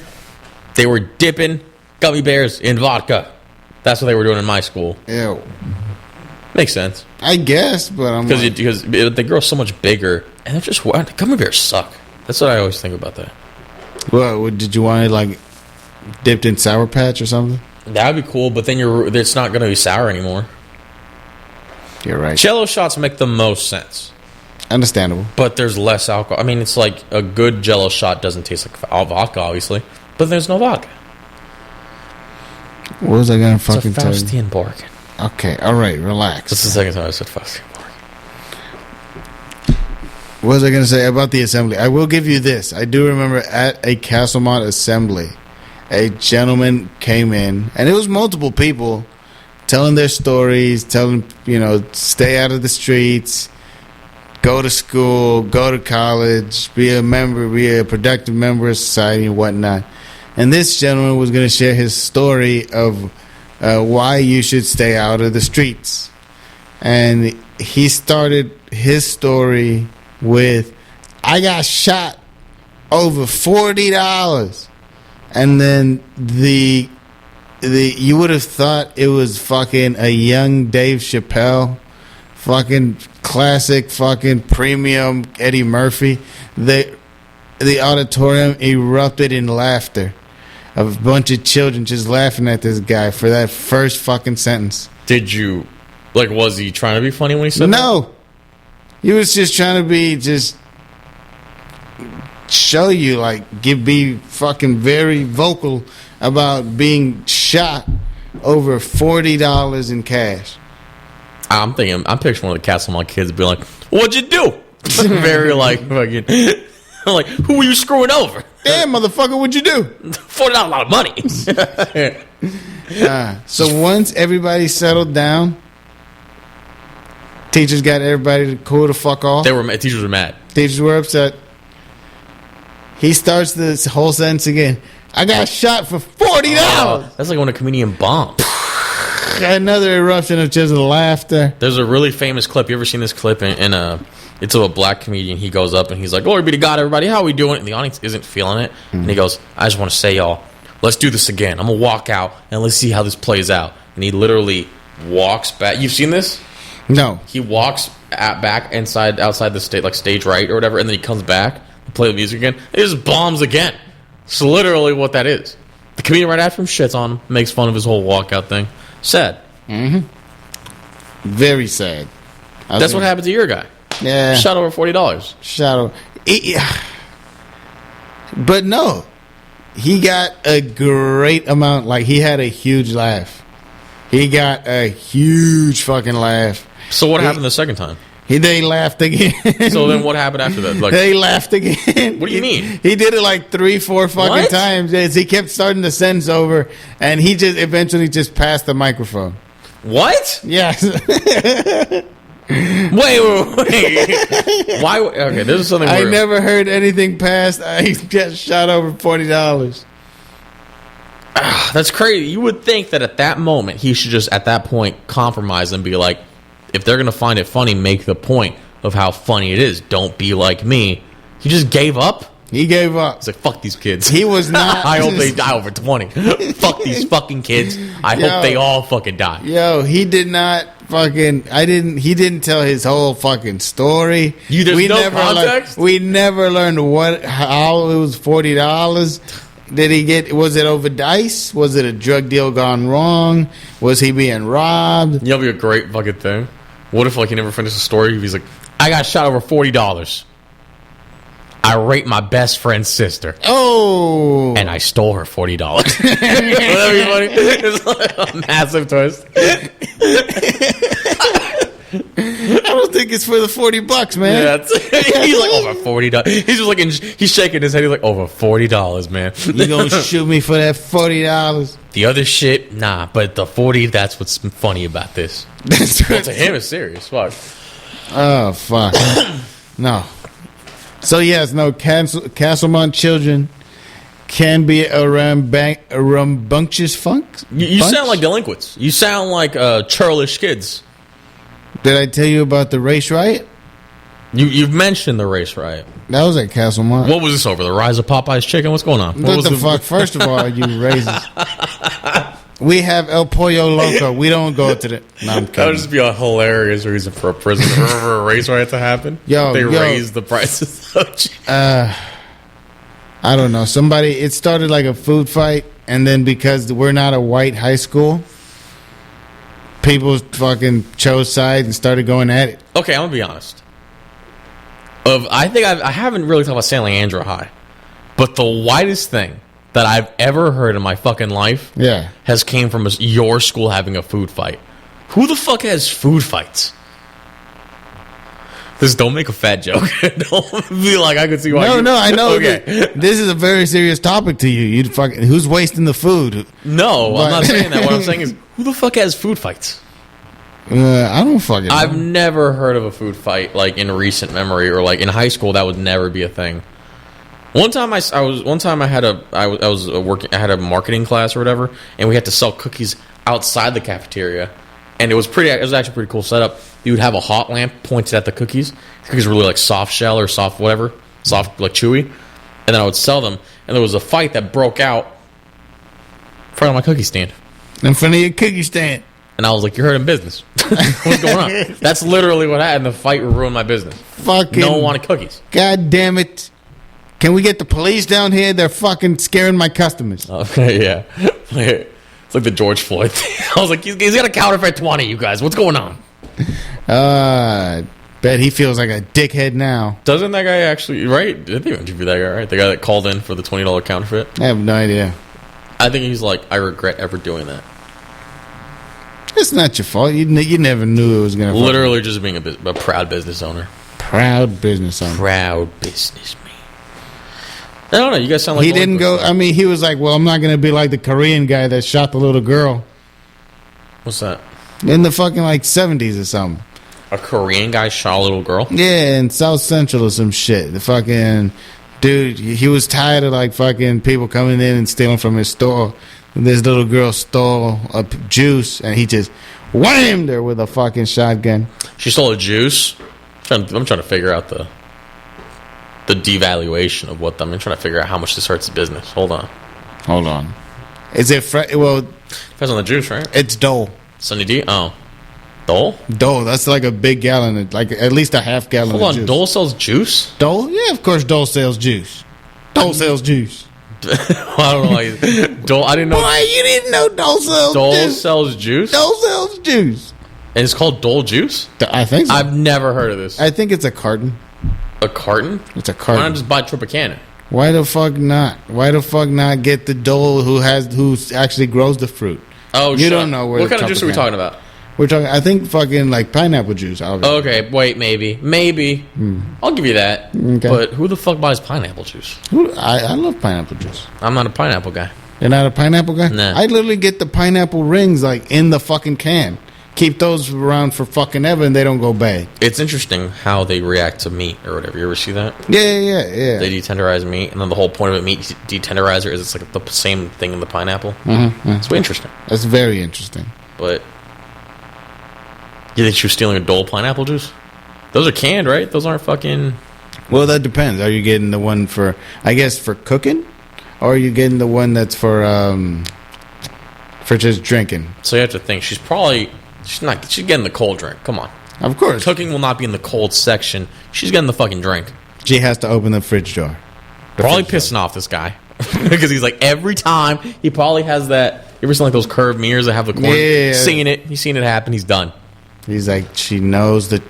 They were dipping gummy bears in vodka. That's what they were doing in my school. Ew. Makes sense. I guess, but I'm because they grow so much bigger, and they're just gummy bears suck. That's what I always think about that. Well, did you want it like dipped in Sour Patch or something? That'd be cool, but then it's not going to be sour anymore. You're right. Jello shots make the most sense. Understandable. But there's less alcohol. I mean, it's like a good Jello shot doesn't taste like vodka, obviously, but there's no vodka. What was I going to fucking it's a tell you? Faustian bargain. Okay, all right, relax. That's the second time I said Faustian bargain. What was I going to say about the assembly? I will give you this. I do remember at a Castlemont assembly, a gentleman came in, and it was multiple people telling their stories, telling, stay out of the streets, go to school, go to college, be a productive member of society and whatnot. And this gentleman was going to share his story of why you should stay out of the streets. And he started his story with, I got shot over $40. And then you would have thought it was fucking a young Dave Chappelle, fucking classic, fucking premium Eddie Murphy. The auditorium erupted in laughter. A bunch of children just laughing at this guy for that first fucking sentence. Did you, was he trying to be funny when he said that? No. He was just trying to just show you, be fucking very vocal about being shot over $40 in cash. I'm picturing one of the Castlemont kids being like, what'd you do? Very fucking, who were you screwing over? Damn, motherfucker, what'd you do? $40 a lot of money. So once everybody settled down, teachers got everybody to cool the fuck off. Teachers were mad. Teachers were upset. He starts this whole sentence again. I got shot for $40. That's like when a comedian bombed. Another eruption of just laughter. There's a really famous clip. You ever seen this clip? It's of a black comedian. He goes up and he's like, "Glory be to God, everybody. How are we doing?" And the audience isn't feeling it. Mm-hmm. And he goes, "I just want to say, y'all, let's do this again. I'm gonna walk out and let's see how this plays out." And he literally walks back. You've seen this? No. He walks back outside the stage, stage right or whatever, and then he comes back to play the music again. It just bombs again. It's literally what that is. The comedian right after him shits on him, makes fun of his whole walkout thing. Sad. Mm-hmm. Very sad. That's what happened to your guy. Yeah. Shot over $40. Shot over. But no. He got a great amount. He had a huge laugh. He got a huge fucking laugh. So what happened the second time? They laughed again. So then what happened after that? They laughed again. What do you mean? He did it 3-4 fucking times. He kept starting the sentence over, and he just eventually just passed the microphone. What? Yes. Wait. Why? Okay, this is something I never heard anything past. I just shot over $40. That's crazy. You would think that at that moment, he should just, at that point, compromise and be like, if they're going to find it funny, make the point of how funny it is. Don't be like me. He just gave up? He gave up. He's like, fuck these kids. He was not. I hope they die over 20. Fuck these fucking kids. I hope they all fucking die. Yo, he did not fucking. He didn't tell his whole fucking story. There's no context? We never learned how it was $40. Did he get? Was it over dice? Was it a drug deal gone wrong? Was he being robbed? That'll be a great fucking thing. What if he never finished the story? He's like, I got shot over $40. I raped my best friend's sister. Oh, and I stole her $40. Would that be funny? It's a massive twist. I was think it's for the $40, man. Yeah, he's like over $40. He's just like he's shaking his head. He's like over $40, man. You gonna shoot me for that $40? The other shit, nah. But the 40, that's what's funny about this. Well, to him, it's serious. Fuck. Oh fuck. No. So yes, no. Castlemont children can be a rambunctious funk. You sound like delinquents. You sound like churlish kids. Did I tell you about the race riot? You've mentioned the race riot. That was at Castlemont. What was this over? The rise of Popeye's chicken? What's going on? What the fuck? First of all, you racist. We have El Pollo Loco. We don't go to the... No, I'm kidding. That would just be a hilarious reason for a prison for a race riot to happen. They raise the prices of chicken. I don't know. It started like a food fight, and then because we're not a white high school, people fucking chose sides and started going at it. Okay, I'm gonna be honest. I haven't really talked about San Leandro High, but the whitest thing that I've ever heard in my fucking life, has came from your school having a food fight. Who the fuck has food fights? Don't make a fat joke. Don't be like, I could see why. No, I know. Okay, this is a very serious topic to you. Who's wasting the food? No, I'm not saying that. What I'm saying is, who the fuck has food fights? I don't fucking know. I've never heard of a food fight like in recent memory, or like in high school. That would never be a thing. One time I had a marketing class or whatever, and we had to sell cookies outside the cafeteria, and it was actually a pretty cool setup. You would have a hot lamp pointed at the cookies. The cookies were really like soft shell or soft whatever, soft like chewy, and then I would sell them. And there was a fight that broke out in front of my cookie stand. In front of your cookie stand. And I was like, "You're hurting business. What's going on?" That's literally what happened. The fight ruined my business. Fucking no one wanted cookies. God damn it! Can we get the police down here? They're fucking scaring my customers. Okay, yeah. It's like the George Floyd thing. I was like, he's got a counterfeit 20, you guys. What's going on? Bet he feels like a dickhead now. Doesn't that guy actually, right? Did they interview that guy, right? The guy that called in for the $20 counterfeit? I have no idea. I think he's like, I regret ever doing that. It's not your fault. You never knew it was going to... Literally just being a proud business owner. Proud business owner. Proud businessman. I don't know. You guys sound like... He didn't go... I mean, he was like, well, I'm not going to be like the Korean guy that shot the little girl. What's that? In the fucking, like, 70s or something. A Korean guy shot a little girl? Yeah, in South Central or some shit. The fucking... Dude, he was tired of, like, fucking people coming in and stealing from his store. This little girl stole a juice, and he just whammed her with a fucking shotgun. She stole a juice? I'm trying to figure out the devaluation of what... I'm trying to figure out how much this hurts the business. Hold on. Is it... Well... Depends on the juice, right? It's Dole. Sunny D? Oh. Dole? Dole. That's like a big gallon. Like at least a half gallon Hold of on. juice. Dole sells juice? Dole? Yeah, of course Dole sells juice. Dole sells juice. I don't know. Dole, I didn't know. Why you didn't know Dole sells Dole juice? sells juice? Dole sells juice. And it's called Dole Juice? I think so. I've never heard of this. I think it's a carton. A carton? It's a carton. Why not just buy Tropicana? Why the fuck not? Why the fuck not get the Dole who actually grows the fruit? Oh, you don't know where. What kind of juice are we talking about? We're talking. I think fucking like pineapple juice. Obviously. Okay, wait, maybe. I'll give you that. Okay. But who the fuck buys pineapple juice? I love pineapple juice. I'm not a pineapple guy. You're not a pineapple guy? Nah. I literally get the pineapple rings like in the fucking can. Keep those around for fucking ever, and they don't go bad. It's interesting how they react to meat or whatever. You ever see that? Yeah. They detenderize meat, and then the whole point of a meat detenderizer is it's like the same thing in the pineapple. It's interesting. That's very interesting. But you think she was stealing a Dole pineapple juice? Those are canned, right? Those aren't fucking... Well, that depends. Are you getting the one for, I guess, for cooking? Or are you getting the one that's for just drinking? So you have to think. She's getting the cold drink. Come on. Of course. Cooking will not be in the cold section. She's getting the fucking drink. She has to open the fridge door. Probably pissing off this guy. Because he's like, every time, he probably has that... You ever seen like those curved mirrors that have the corner? Yeah. Seeing it. He's seen it happen. He's done. He's like, she knows that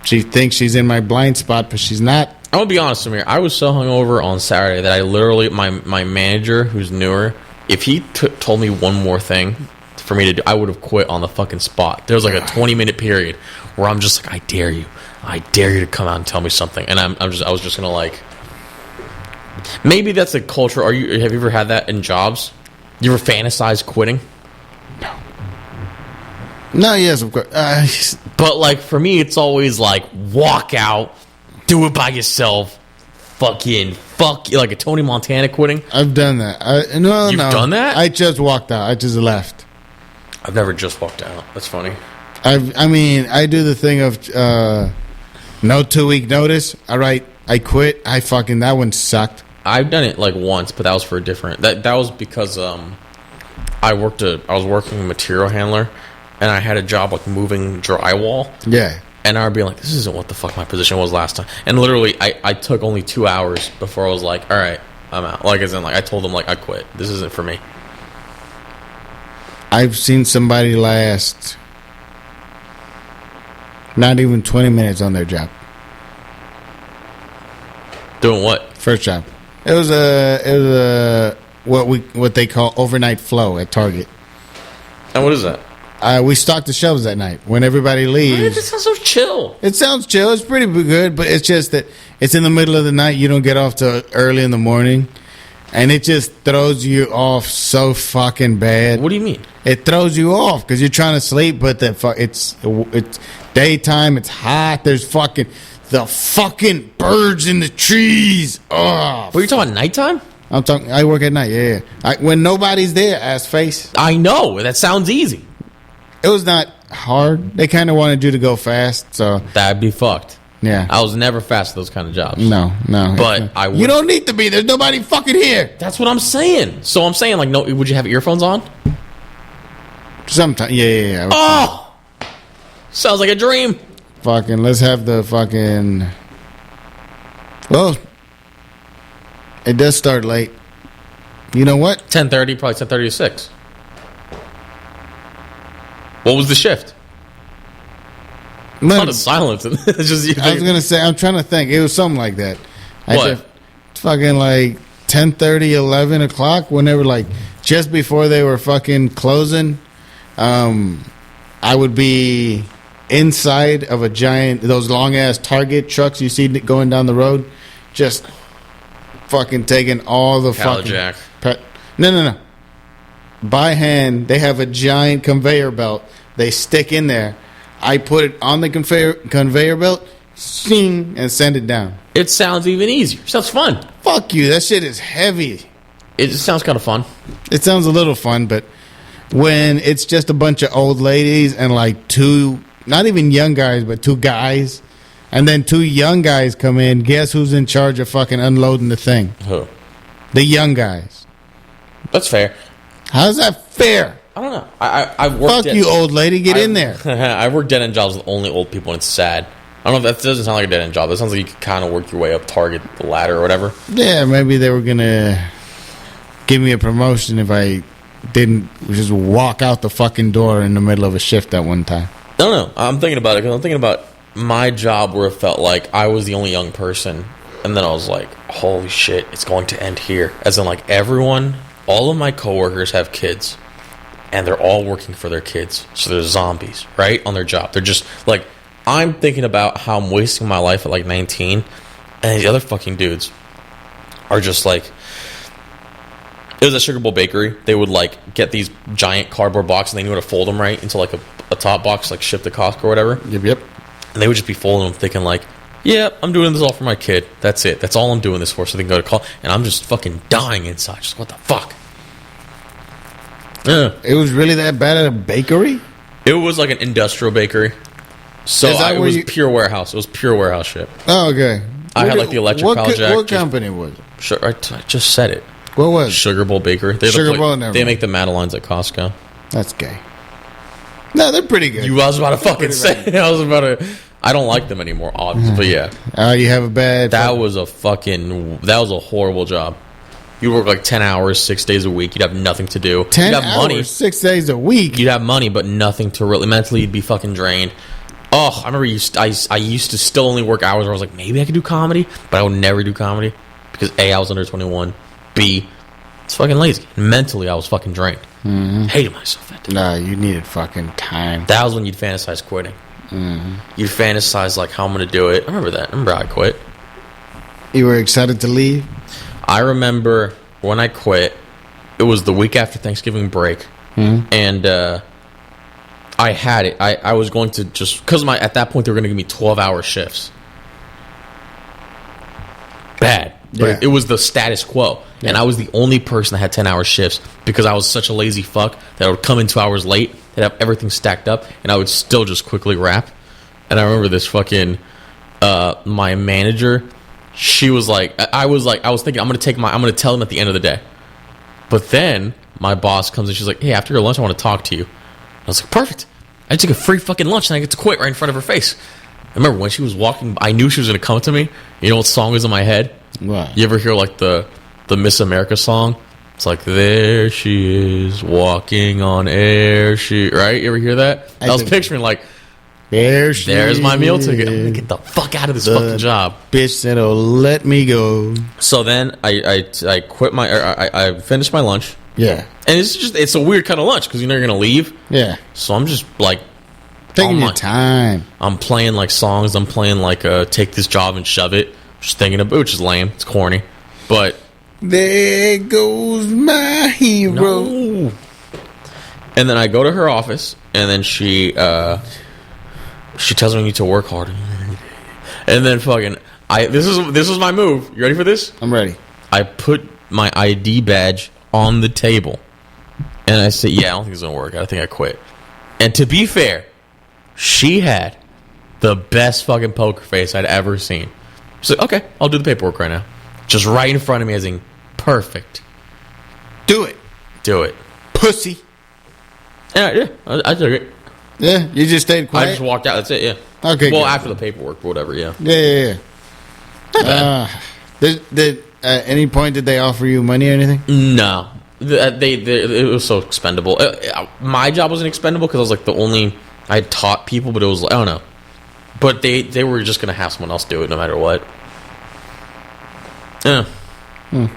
she thinks she's in my blind spot, but she's not. I'm going to be honest, Emyr. I was so hungover on Saturday that I literally... My manager, who's newer, if he told me one more thing, for me to do. I would have quit on the fucking spot. There was like a 20-minute period where I'm just like, I dare you to come out and tell me something. And I was just gonna like, maybe that's a culture. Have you ever had that in jobs? You ever fantasize quitting? No, yes, of course. But like for me, it's always like walk out, do it by yourself, fuck like a Tony Montana quitting. I've done that. You've done that? I just walked out. I just left. I've never just walked out. That's funny. I do the thing of no 2-week notice. All right, I quit. That one sucked. I've done it like once, but that was for a different. That was because I was working a material handler, and I had a job like moving drywall. Yeah. And I would be like, this isn't what the fuck my position was last time. And literally, I took only 2 hours before I was like, all right, I'm out. Like, as in, like, I told them, like, I quit. This isn't for me. I've seen somebody last not even 20 minutes on their job. Doing what? First job. It was a what they call overnight flow at Target. And what is that? We stock the shelves that night when everybody leaves. It sounds so chill. It sounds chill. It's pretty good, but it's just that it's in the middle of the night. You don't get off till early in the morning, and it just throws you off so fucking bad. What do you mean? It throws you off because you're trying to sleep, but it's daytime. It's hot. There's the fucking birds in the trees. Oh, What are you talking about, nighttime? I'm talking. I work at night. Yeah. When nobody's there, ass face. I know. That sounds easy. It was not hard. They kind of wanted you to go fast, so That'd be fucked. yeah. I was never fast at those kind of jobs. No. But I would. You don't need to be. There's nobody fucking here. That's what I'm saying. So I'm saying, like, no. Would you have earphones on? Sometimes, yeah. Oh, sounds like a dream. Fucking, let's have the fucking. Well, it does start late. You know what? 10:30, probably 10:30 to 6. What was the shift? A lot of silence. It's just, I was gonna say, I'm trying to think. It was something like that. What? It's fucking like 10:30, 11 o'clock. Whenever, like, just before they were fucking closing, I would be inside of those long ass Target trucks you see going down the road, just fucking taking all the Pallet fucking jack. No. By hand, they have a giant conveyor belt. They stick in there. I put it on the conveyor belt, sing, and send it down. It sounds even easier. Sounds fun. Fuck you. That shit is heavy. It just sounds kind of fun. It sounds a little fun, but when it's just a bunch of old ladies and like two, not even young guys, but two guys, and then two young guys come in, guess who's in charge of fucking unloading the thing? Who? The young guys. That's fair. How's that fair? I don't know. I worked. Fuck you, old lady. Get in there. I work dead end jobs with only old people, and it's sad. I don't know if that doesn't sound like a dead end job. That sounds like you can kind of work your way up Target the ladder or whatever. Yeah, maybe they were gonna give me a promotion if I didn't just walk out the fucking door in the middle of a shift at one time. I don't know. I'm thinking about it because I'm thinking about my job where it felt like I was the only young person, and then I was like, holy shit, it's going to end here. As in, like, all of my coworkers have kids, and they're all working for their kids. So they're zombies, right, on their job. They're just, like, I'm thinking about how I'm wasting my life at, like, 19, and the other fucking dudes are just, like, it was a Sugar Bowl bakery. They would, like, get these giant cardboard boxes, and they knew how to fold them right into, like, a top box, like, shipped to Costco or whatever. Yep. And they would just be folding them, thinking, like, yeah, I'm doing this all for my kid. That's it. That's all I'm doing this for, so they can go to college. And I'm just fucking dying inside. Just, what the fuck? Yeah. It was really that bad at a bakery? It was like an industrial bakery. So it was pure warehouse. It was pure warehouse shit. Oh, okay. I had, like, the electric pallet jack. What company was it? Sure, I just said it. What was it? Sugar Bowl Bakery. Sugar Bowl, never They mind. make the Madeleines at Costco. That's gay. No, they're pretty good. I was about to fucking say. I don't like them anymore, obviously, but yeah. You have a bad... That was a horrible job. You work like 10 hours, 6 days a week. You'd have nothing to do. 10 You'd have hours, money. 6 days a week? You'd have money, but nothing to really... Mentally, you'd be fucking drained. Oh, I remember I used to still only work hours where I was like, maybe I could do comedy, but I would never do comedy. Because A, I was under 21. B, It's fucking lazy. Mentally, I was fucking drained. Mm-hmm. Hated myself that day. Nah, you needed fucking time. That was when you'd fantasize quitting. Mm-hmm. You'd fantasize like how I'm gonna do it. I remember that. I remember I quit. You were excited to leave? I remember when I quit, it was the week after Thanksgiving break. Mm-hmm. And I had it. I was going to just... Because at that point, they were going to give me 12-hour shifts. Bad. But Yeah. it was the status quo. Yeah. And I was the only person that had 10-hour shifts because I was such a lazy fuck that I would come in 2 hours late, they'd have everything stacked up, and I would still just quickly wrap. And I remember this fucking... my manager, she was like... I was thinking, I'm going to tell them at the end of the day. But then my boss comes in, she's like, hey, after your lunch, I want to talk to you. I was like, perfect. I took a free fucking lunch and I get to quit right in front of her face. I remember when she was walking, I knew she was going to come to me. You know what song was in my head? What? You ever hear like the Miss America song? It's like, there she is, walking on air. Right? You ever hear that? I was picturing like, there's my meal ticket. I'm going to get the fuck out of this fucking job. Bitch said, oh, let me go. So then I quit I finished my lunch. Yeah. And it's a weird kind of lunch because you know you're going to leave. Yeah. So I'm just like... Taking your time. I'm playing like songs. I'm playing like Take This Job and Shove It. Just thinking about, which is lame. It's corny. But... There goes my hero. No. And then I go to her office and then she tells me I need to work harder. And then fucking... This is my move. You ready for this? I'm ready. I put my ID badge on the table. And I said, yeah, I don't think it's going to work. I think I quit. And to be fair, she had the best fucking poker face I'd ever seen. She's like, okay, I'll do the paperwork right now. Just right in front of me as in, perfect. Do it. Do it. Pussy. Yeah, I took it. Yeah, you just stayed quiet? I just walked out. That's it, yeah. Okay, well, good. after the paperwork, whatever, yeah. Yeah. Did at any point did they offer you money or anything? No. It was so expendable. My job wasn't expendable because I was like the only... I had taught people, but it was... I don't know. But they were just going to have someone else do it no matter what. Yeah. What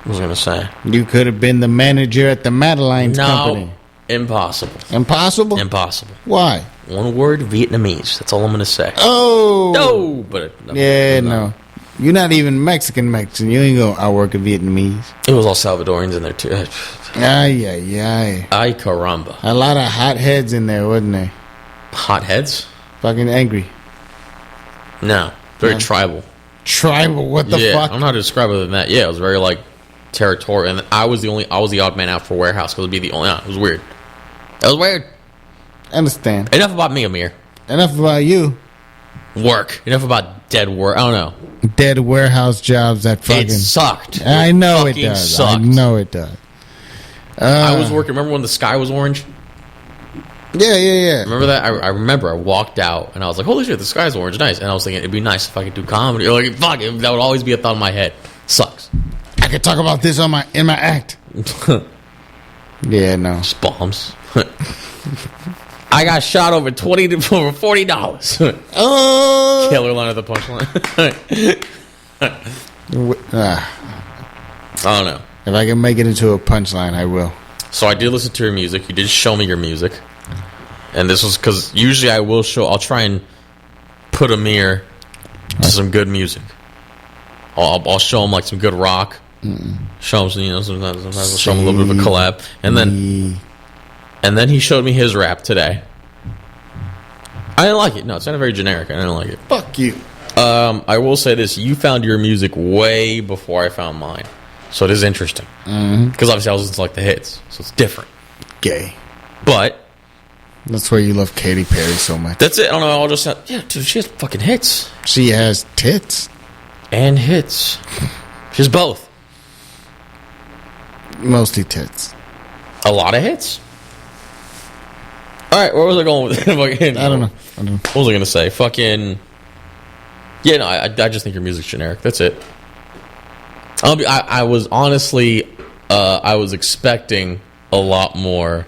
was I going to say? You could have been the manager at the Madeline's company. Impossible. Impossible? Impossible. Why? One word, Vietnamese. That's all I'm going to say. Oh! No! But no. You're not even Mexican. You ain't going to outwork a Vietnamese. It was all Salvadorians in there, too. Ay. Ay, caramba. A lot of hot heads in there, wasn't there? Hot heads? Fucking angry. No. Very tribal. Tribal? What the fuck? I don't know how to describe it other than that. Yeah, it was very, like, territorial. And I was the odd man out for warehouse because it would be the only... it was weird. It was weird. Understand. Enough about me, Emyr. Enough about you. Work. Enough about dead work. I don't know. Dead warehouse jobs that fucking... It sucked. I know it does. Sucked. I know it does. I was working... Remember when the sky was orange? Yeah. Remember that? I remember I walked out and I was like, holy shit, the sky's orange. Nice. And I was thinking, it'd be nice if I could do comedy. Like, fuck, that would always be a thought in my head. Sucks. I could talk about this in my act. Yeah, no. Just bombs. I got shot over $40. Oh! Killer line of the punchline. I don't know. If I can make it into a punchline, I will. So I did listen to your music. You did show me your music. And this was because usually I'll try and put Emyr to some good music. I'll show him like some good rock. Show him, sometimes I'll show him a little bit of a collab. And then he showed me his rap today. I didn't like it. No, it sounded very generic. I didn't like it. Fuck you. I will say this. You found your music way before I found mine. So it is interesting. Because obviously I was listening to like the hits. So it's different. Gay. But... That's why you love Katy Perry so much. That's it. I don't know. I'll just... Yeah, dude, she has fucking hits. She has tits. And hits. She has both. Mostly tits. A lot of hits. Alright, where was I going with it? I don't know. What was I going to say? Fucking... Yeah, no, I just think your music's generic. That's it. I was honestly... I was expecting a lot more...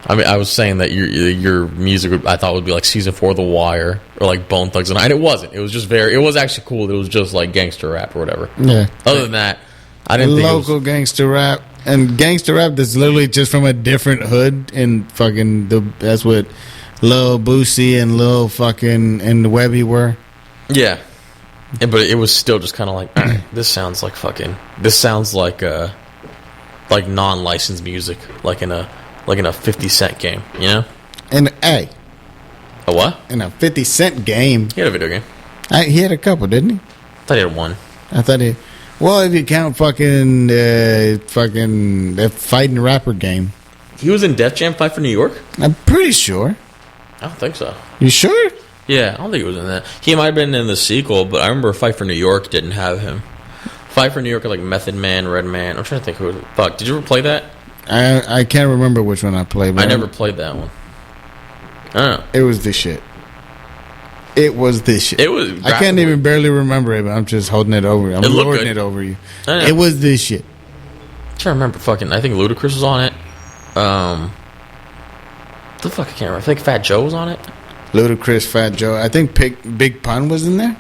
I mean, I was saying that your music I thought would be like season 4 of The Wire or like Bone Thugs and it wasn't. It was just it was actually cool. It was just like gangster rap or whatever. Yeah. Other than that, I didn't think local gangster rap. And gangster rap that's literally just from a different hood. And fucking, that's what Lil Boosie and Lil fucking and Webby were. Yeah. But it was still just kind of like, this sounds like non-licensed music, like in a 50 Cent game, you know? And a what? In a 50 Cent game. He had a video game. He had a couple, didn't he? I thought he had one. I thought he. Well, if you count that fighting rapper game. He was in Def Jam Fight for New York? I'm pretty sure. I don't think so. You sure? Yeah, I don't think he was in that. He might have been in the sequel, but I remember Fight for New York didn't have him. Fight for New York, like Method Man, Redman. I'm trying to think who. Fuck, did you ever play that? I can't remember which one I played. I never played that one. I don't know. It was this shit. It was this shit. It was. I can't even barely remember it, but I'm just holding it over. I'm lording it over you. It was this shit. I'm trying to remember. Fucking, I think Ludacris was on it. The fuck, I can't remember. I think Fat Joe was on it. Ludacris, Fat Joe. I think Big Pun was in there.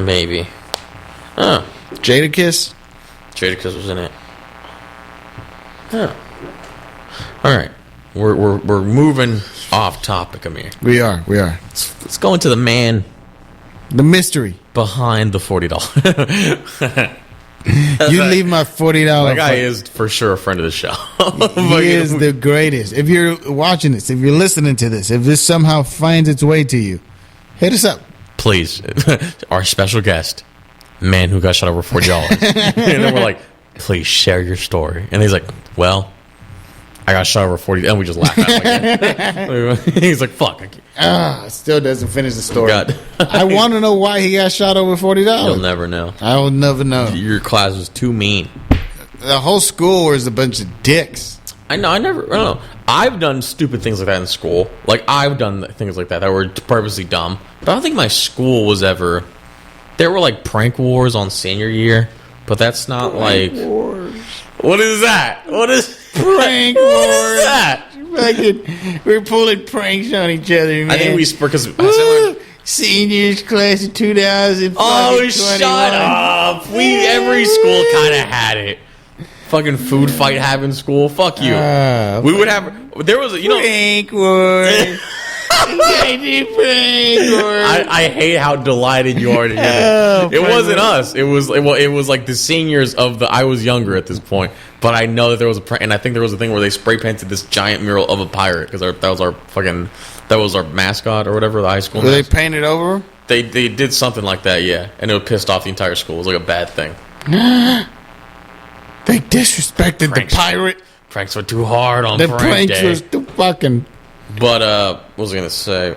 Maybe. Jadakiss. Jadakiss was in it. Huh. All right, we're moving off topic, Emyr. We are. Let's go into the man, the mystery behind the $40. You leave my $40. That guy is for sure a friend of the show. He is the greatest. If you're watching this, if you're listening to this, if this somehow finds its way to you, hit us up, please. Our special guest, man who got shot over $40, and then we're like, please share your story. And he's like, well, I got shot over 40, and we just laugh at him. He's like, fuck. Still doesn't finish the story. God. I want to know why he got shot over $40. You'll never know. I will never know. Your class was too mean. The whole school was a bunch of dicks. I know. I don't know. I've done stupid things like that in school. Like, I've done things like that were purposely dumb. But I don't think my school was ever... There were, like, prank wars on senior year. But that's not prank like... wars. What is that? What is... Prank wars. What is that? We're pulling pranks on each other, man. I think we... Because... Seniors class of 2000. Oh, shut up. Every school kind of had it. Fucking food fight have in school. Fuck you. We would have... There was a... Prank wars. I hate how delighted you are to hear that. It wasn't us. It was like the seniors of the... I was younger at this point, but I know that there was a prank, and I think there was a thing where they spray painted this giant mural of a pirate because that was our mascot or whatever, the high school. They painted over? They did something like that, yeah, and it pissed off the entire school. It was like a bad thing. They disrespected the pirate. Pranks were too hard on the prank pranks day. was too fucking... But, what was I going to say?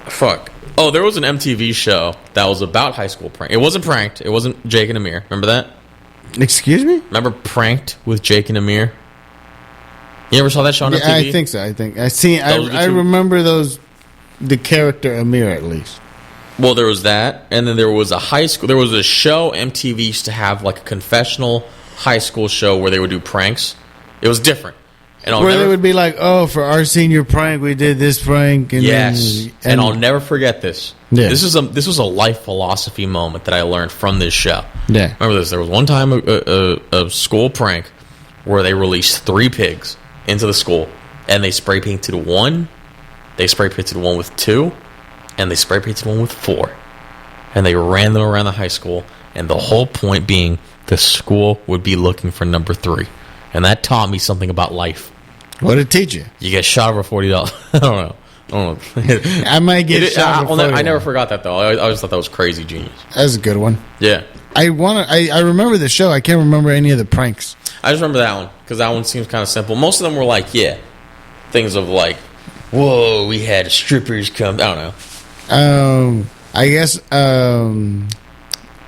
Fuck. Oh, there was an MTV show that was about high school prank. It wasn't Pranked. It wasn't Jake and Emyr. Remember that? Excuse me? Remember Pranked with Jake and Emyr? You ever saw that show on MTV? I think so. I remember the character Emyr at least. Well, there was that, and then there was a show MTV used to have, like a confessional high school show where they would do pranks. It was different. They would be like, oh, for our senior prank, we did this prank. And yes, and I'll never forget this. Yeah. This was a life philosophy moment that I learned from this show. Yeah. Remember this? There was one time a school prank where they released 3 pigs into the school, and they spray painted one, they spray painted one with 2, and they spray painted one with 4. And they ran them around the high school, and the whole point being the school would be looking for number 3. And that taught me something about life. What did it teach you? You get shot over $40. I don't know. I might get shot over $40. I never forgot that, though. I always thought that was crazy genius. That's a good one. Yeah. I remember the show. I can't remember any of the pranks. I just remember that one, because that one seems kind of simple. Most of them were like, things of like, whoa, we had strippers come. I don't know. I guess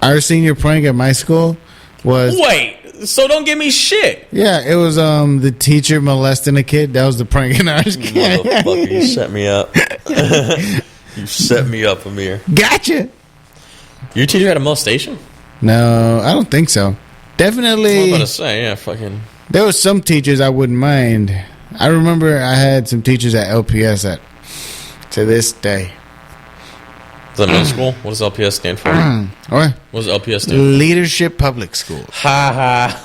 our senior prank at my school was... Wait. So don't give me shit. Yeah, it was the teacher molesting a kid. That was the prank in ours. Motherfucker, you set me up. You set me up, Emyr. Gotcha. Your teacher had a molestation? No, I don't think so. Definitely. I was about to say, yeah, fucking. There was some teachers I wouldn't mind. I remember I had some teachers at LPS that, to this day, that middle school? What does LPS stand for? What? What does LPS stand for? Leadership Public School. Ha ha.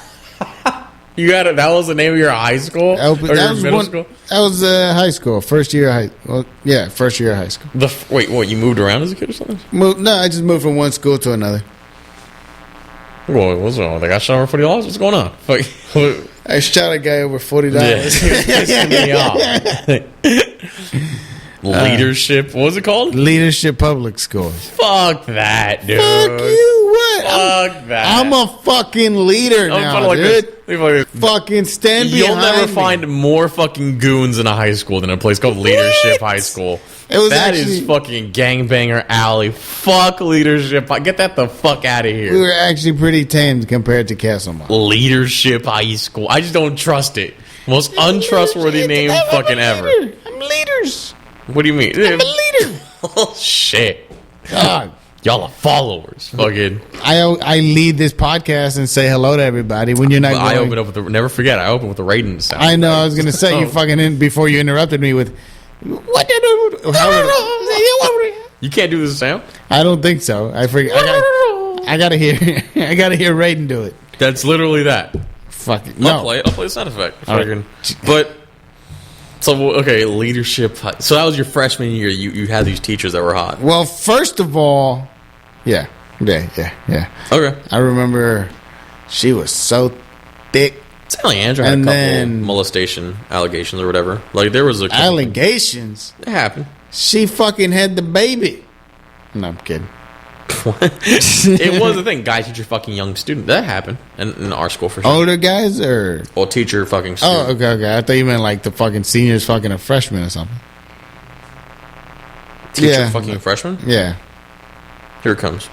You got it. That was the name of your high school? Or your middle school? That was high school. First year of high. Well, yeah, first year of high school. Wait, what? You moved around as a kid or something? No, I just moved from one school to another. Whoa, what's wrong? They got shot over $40? What's going on? I shot a guy over $40. Yeah, pissing me off. Leadership. What was it called? Leadership Public School. Fuck that, dude. Fuck you. What? Fuck that. I'm a fucking leader now, dude. Fucking stand behind You'll never me. find more fucking goons in a high school than a place called Leadership High School. That is fucking gangbanger alley. Fuck Leadership. Get that the fuck out of here. We were actually pretty tame compared to Castlemont. Leadership High School. I just don't trust it. Most untrustworthy name fucking ever. I'm leaders. What do you mean? I'm a leader. Oh shit. God. Y'all are followers. Fucking. I lead this podcast and say hello to everybody when you're not. I open up with never forget. I open with the Raiden sound. I know. I was gonna say you fucking before you interrupted me with what? You can't do this sound. I don't think so. I forget. I gotta hear. I gotta hear Raiden do it. That's literally that. Fuck it. I'll play the sound effect. Right. But so okay, leadership. So that was your freshman year. You had these teachers that were hot. Well, first of all, yeah. Okay. I remember she was so thick. Sally Andrew had a couple molestation allegations or whatever. Like there was a couple allegations. It happened. She fucking had the baby. No, I'm kidding. It was a thing. Guy teacher fucking young student. That happened in our school for sure. Older guys or teacher fucking student. Oh, okay. I thought you meant like the fucking seniors fucking a freshman or something. Teacher fucking freshman? Yeah. Here it comes.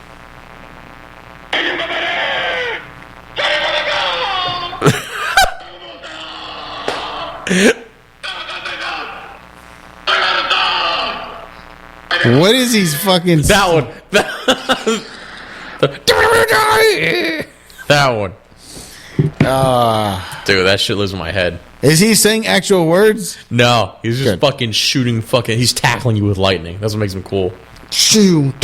What is he fucking... That one. That one. Dude, that shit lives in my head. Is he saying actual words? No, he's just fucking shooting he's tackling you with lightning. That's what makes him cool. Shoot.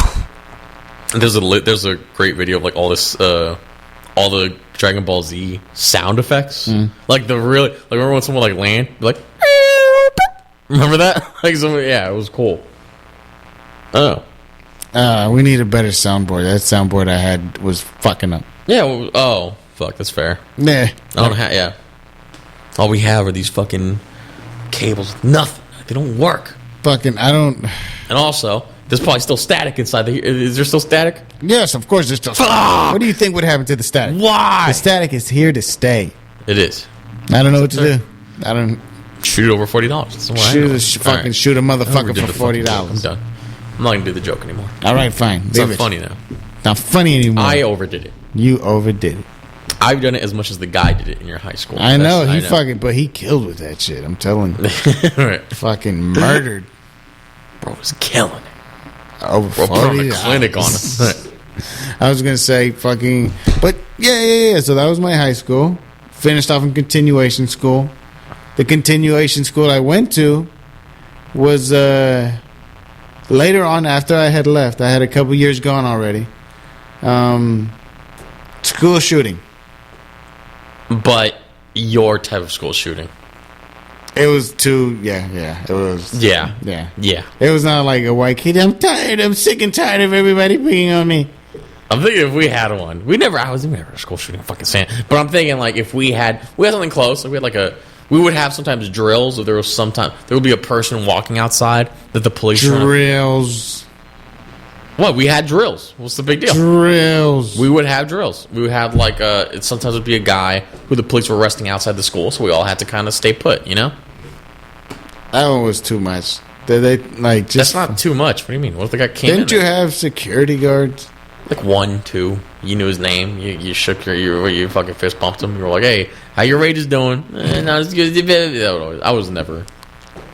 There's a great video of like all this all the Dragon Ball Z sound effects. Like remember when someone like land like remember that? Like it was cool. Oh. We need a better soundboard. That soundboard I had was fucking up. Yeah, fuck, that's fair. Yeah. All we have are these fucking cables. Nothing. They don't work. Fucking, I don't... And also, there's probably still static inside is there still static? Yes, of course there's still static. What do you think would happen to the static? Why? The static is here to stay. It is. I don't know what to do. I don't... Shoot it over $40. Shoot a motherfucker for $40. I'm done. I'm not going to do the joke anymore. All right, fine. It's not funny now. Not funny anymore. I overdid it. You overdid it. I've done it as much as the guy did it in your high school. I know. But he killed with that shit. I'm telling you. Right. Fucking murdered. Bro was killing it. Over Bro put on a clinic on him. I was going to say fucking... But yeah. So that was my high school. Finished off in continuation school. The continuation school I went to was... later on, after I had left, I had a couple years gone already. School shooting. But your type of school shooting. It was too, it was. Yeah. It was not like a white kid. I'm tired. I'm sick and tired of everybody being on me. I'm thinking if we had one. I was never a school shooting fucking saying. But I'm thinking like if we had something close. Like we would have sometimes drills. Or there would be a person walking outside that the police drills. What? We had drills. What's the big deal? Drills. We would have drills. We would have like sometimes it would be a guy who the police were arresting outside the school, so we all had to kind of stay put. You know. That one was too much. They like just. That's not too much. What do you mean? What if the guy came? Didn't you have security guards? Like 1, 2. You knew his name. You shook you fucking fist bumped him. You were like, "Hey, how your Raiders doing?" I was never.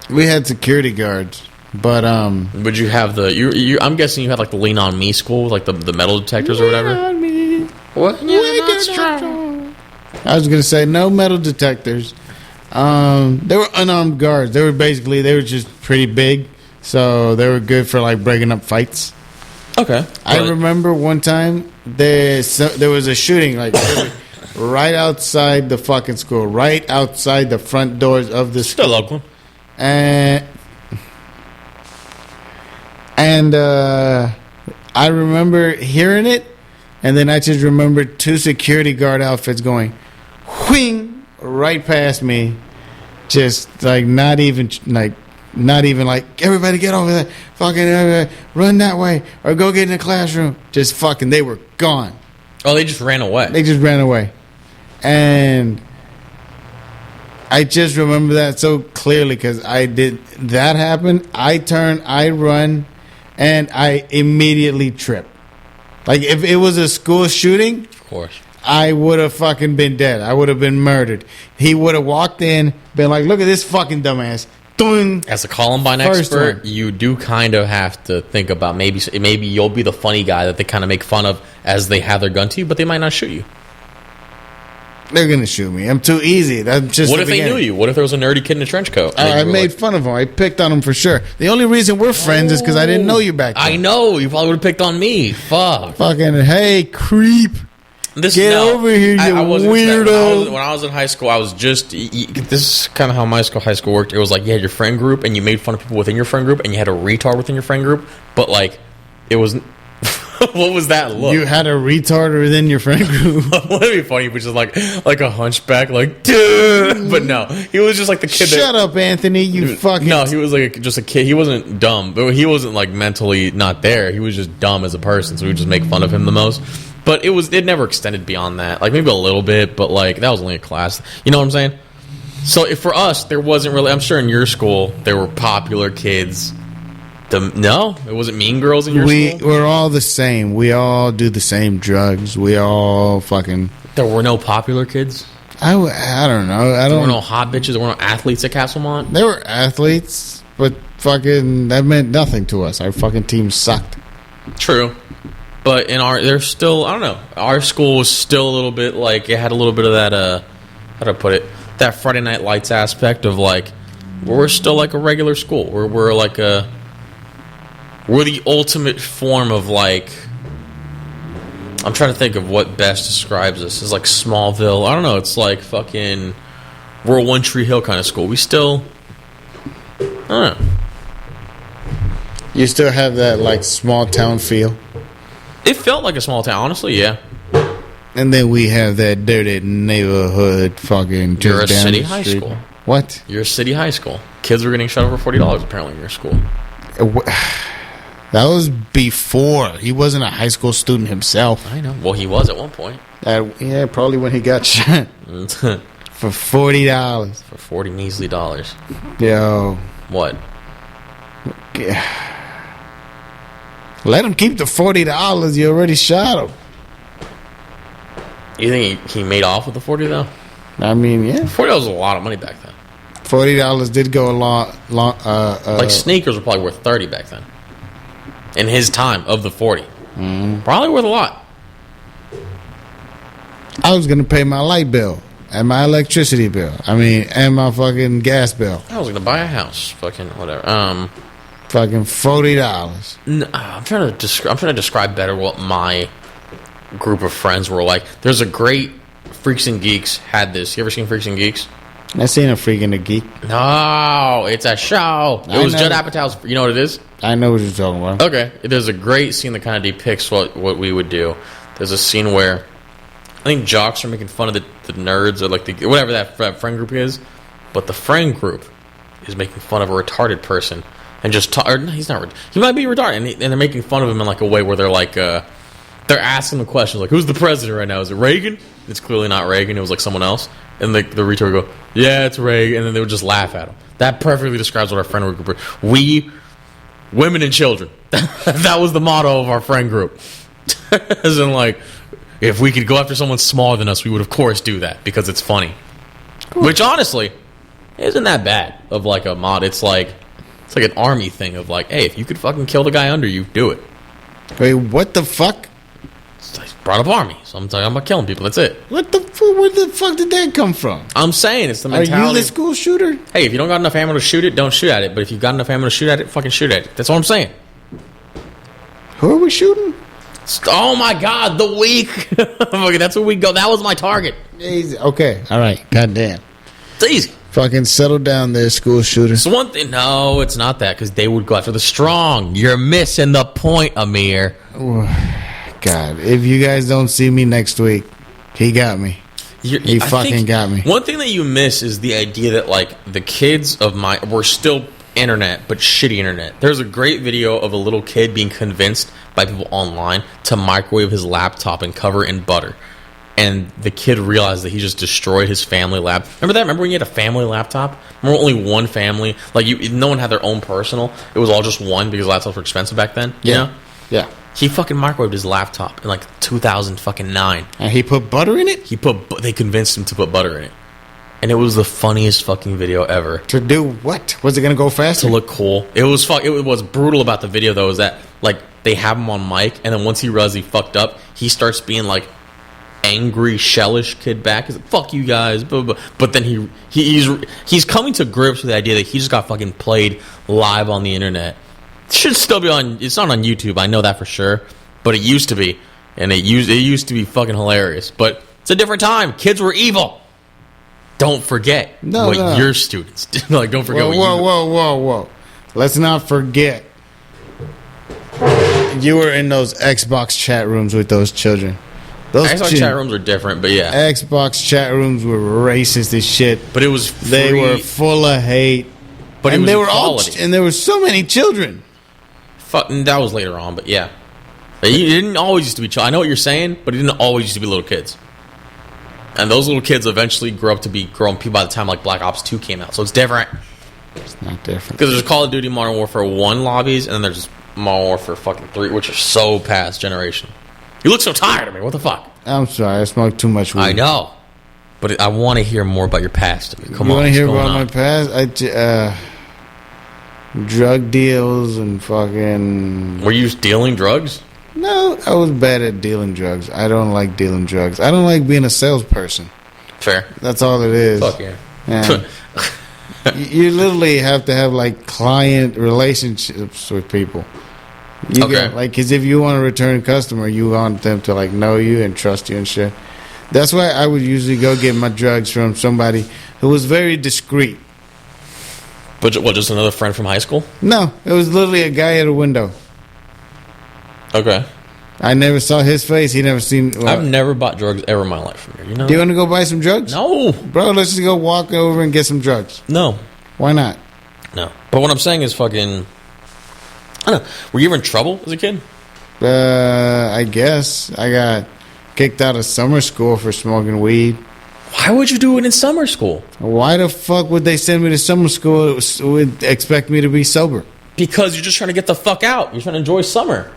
We had security guards, but Would you have the? I'm guessing you had like the lean on me school, like the metal detectors or whatever. On me. What? You're not strong. I was gonna say no metal detectors. They were unarmed guards. They were just pretty big, so they were good for like breaking up fights. Okay. I remember one time there was a shooting like right outside the fucking school, right outside the front doors of the school. Still Oakland. And I remember hearing it, and then I just remember 2 security guard outfits going whing right past me, just like not even like everybody get over there, fucking run that way or go get in the classroom. Just fucking, they were gone. Oh, they just ran away. They just ran away, and I just remember that so clearly because I did that happen. I turn, I run, and I immediately trip. Like if it was a school shooting, Of course. I would have fucking been dead. I would have been murdered. He would have walked in, been like, "Look at this fucking dumbass." Doing As a Columbine First expert, one. you do kind of have to think about maybe you'll be the funny guy that they kind of make fun of as they have their gun to you, but they might not shoot you. They're gonna shoot me. I'm too easy. That's just What the if they beginning. knew you? What if there was a nerdy kid in a trench coat? and I you were made like, fun of him. I picked on him for sure. The only reason we're friends is because I didn't know you back then. I know. You probably would have picked on me. Fuck. Fucking, hey, creep. Get over here, you wasn't- weirdo. When I was in high school, I was just... This is kind of how my high school worked. It was like you had your friend group, and you made fun of people within your friend group, and you had a retard within your friend group, but, like, it was... What was that look? You had a retard within your friend group. Wouldn't it be funny if it was just like a hunchback, like, dude. But no, he was just like the kid. Shut up, Anthony. You fucking. No, he was like just a kid. He wasn't dumb, but he wasn't like mentally not there. He was just dumb as a person, so we would just make fun of him the most. But it never extended beyond that. Like maybe a little bit, but like that was only a class. You know what I'm saying? So if for us, there wasn't really. I'm sure in your school there were popular kids. No, it wasn't Mean Girls in your school. We're all the same. We all do the same drugs. We all fucking. There were no popular kids. I don't know. There were no hot bitches. There were no athletes at Castlemont. They were athletes, but fucking that meant nothing to us. Our fucking team sucked. True. But there's still, I don't know. Our school was still a little bit like, it had a little bit of that, how do I put it? That Friday Night Lights aspect of like, we're still like a regular school. We're the ultimate form of like, I'm trying to think of what best describes us. It's like Smallville. I don't know. It's like fucking, we're a One Tree Hill kind of school. We still, I don't know. You still have that like small town feel. It felt like a small town, honestly, yeah. And then we have that dirty neighborhood fucking just You're a down city the high street. school. What? You're a city high school. Kids were getting shot over $40 apparently in your school. That was before. He wasn't a high school student himself. I know. Well, he was at one point. Yeah, probably when he got shot. For $40. For 40 measly dollars. Yo. What? Let him keep the $40. You already shot him. You think he made off with the 40 though? I mean, yeah. $40 was a lot of money back then. $40 did go a long. Like sneakers were probably worth 30 back then. In his time of the 40. Probably worth a lot. I was gonna pay my light bill and my electricity bill. I mean, and my fucking gas bill. I was gonna buy a house. Fucking whatever. Fucking $40. I'm trying to describe better what my group of friends were like. There's a great Freaks and Geeks had this. You ever seen Freaks and Geeks? I seen a freak and a geek. No, it's a show. It was Judd Apatow's. You know what it is? I know what you're talking about. Okay, there's a great scene that kind of depicts what we would do. There's a scene where I think jocks are making fun of the nerds or like whatever that friend group is, but the friend group is making fun of a retarded person and just he's not. He might be retarded, and they're making fun of him in like a way where they're like they're asking him questions like, "Who's the president right now? Is it Reagan?" It's clearly not Reagan. It was like someone else, and the retard would go, "Yeah, it's Reagan," and then they would just laugh at him. That perfectly describes what our friend group is. We, women and children. That was the motto of our friend group. As in, like, if we could go after someone smaller than us, we would of course do that because it's funny. Cool. Which honestly isn't that bad of like a mod. It's like an army thing of like, hey, if you could fucking kill the guy under you, do it. Wait, what the fuck? I brought up army, so I'm talking about killing people. That's it. Where the fuck did that come from? I'm saying it's the mentality. Are you the school shooter? Hey, if you don't got enough ammo to shoot it, don't shoot at it. But if you got enough ammo to shoot at it, fucking shoot at it. That's what I'm saying. Who are we shooting? Oh my God, the week. Okay, that's where we go. That was my target. Easy. Okay, all right. Goddamn. It's easy. Fucking settle down there, school shooters. So one thing, no, it's not that, because they would go after the strong. You're missing the point, Emyr. God, if you guys don't see me next week, he got me. He fucking got me. One thing that you miss is the idea that, like, the kids of we're still internet, but shitty internet. There's a great video of a little kid being convinced by people online to microwave his laptop and cover it in butter. And the kid realized that he just destroyed his family lap. Remember that? Remember when you had a family laptop? Remember only one family? Like, no one had their own personal. It was all just one because laptops were expensive back then. You know? Yeah. He fucking microwaved his laptop in like 2009. And he put butter in it? They convinced him to put butter in it. And it was the funniest fucking video ever. To do what? Was it going to go faster? To look cool. It was brutal about the video, though, is that, like, they have him on mic, and then once he realizes he fucked up, he starts being, like, angry, shellish kid back. He's like, fuck you guys. Blah, blah, blah. But then he's coming to grips with the idea that he just got fucking played live on the internet. It should still be on. It's not on YouTube. I know that for sure. But it used to be. And it used to be fucking hilarious. But it's a different time. Kids were evil. Don't forget what your students did. Like, don't forget Whoa. Let's not forget. You were in those Xbox chat rooms with those children. Those Xbox chat rooms are different, but yeah. Xbox chat rooms were racist as shit. But it was free. They were full of hate. But and it was equality. And there were so many children. That was later on, but yeah. It didn't always used to be children. I know what you're saying, but it didn't always used to be little kids. And those little kids eventually grew up to be grown people by the time like Black Ops 2 came out. So it's different. It's not different. Because there's Call of Duty Modern Warfare 1 lobbies, and then there's Modern Warfare fucking 3, which are so past generation. You look so tired of me. What the fuck? I'm sorry. I smoked too much weed. I know. But I want to hear more about your past. I mean, come on. You want to hear about my past? Drug deals and fucking... Were you dealing drugs? No, I was bad at dealing drugs. I don't like dealing drugs. I don't like being a salesperson. Fair. That's all it is. Fuck yeah. You literally have to have like client relationships with people. You get, like, because if you want a return customer, you want them to like know you and trust you and shit. That's why I would usually go get my drugs from somebody who was very discreet. But what, just another friend from high school? No, it was literally a guy at a window. Okay. I never saw his face. He never seen... Well, I've never bought drugs ever in my life from here. You know? Do you want to go buy some drugs? No. Bro, let's just go walk over and get some drugs. No. Why not? No. But what I'm saying is fucking... I don't know. Were you ever in trouble as a kid? I guess. I got kicked out of summer school for smoking weed. Why would you do it in summer school? Why the fuck would they send me to summer school would expect me to be sober? Because you're just trying to get the fuck out. You're trying to enjoy summer.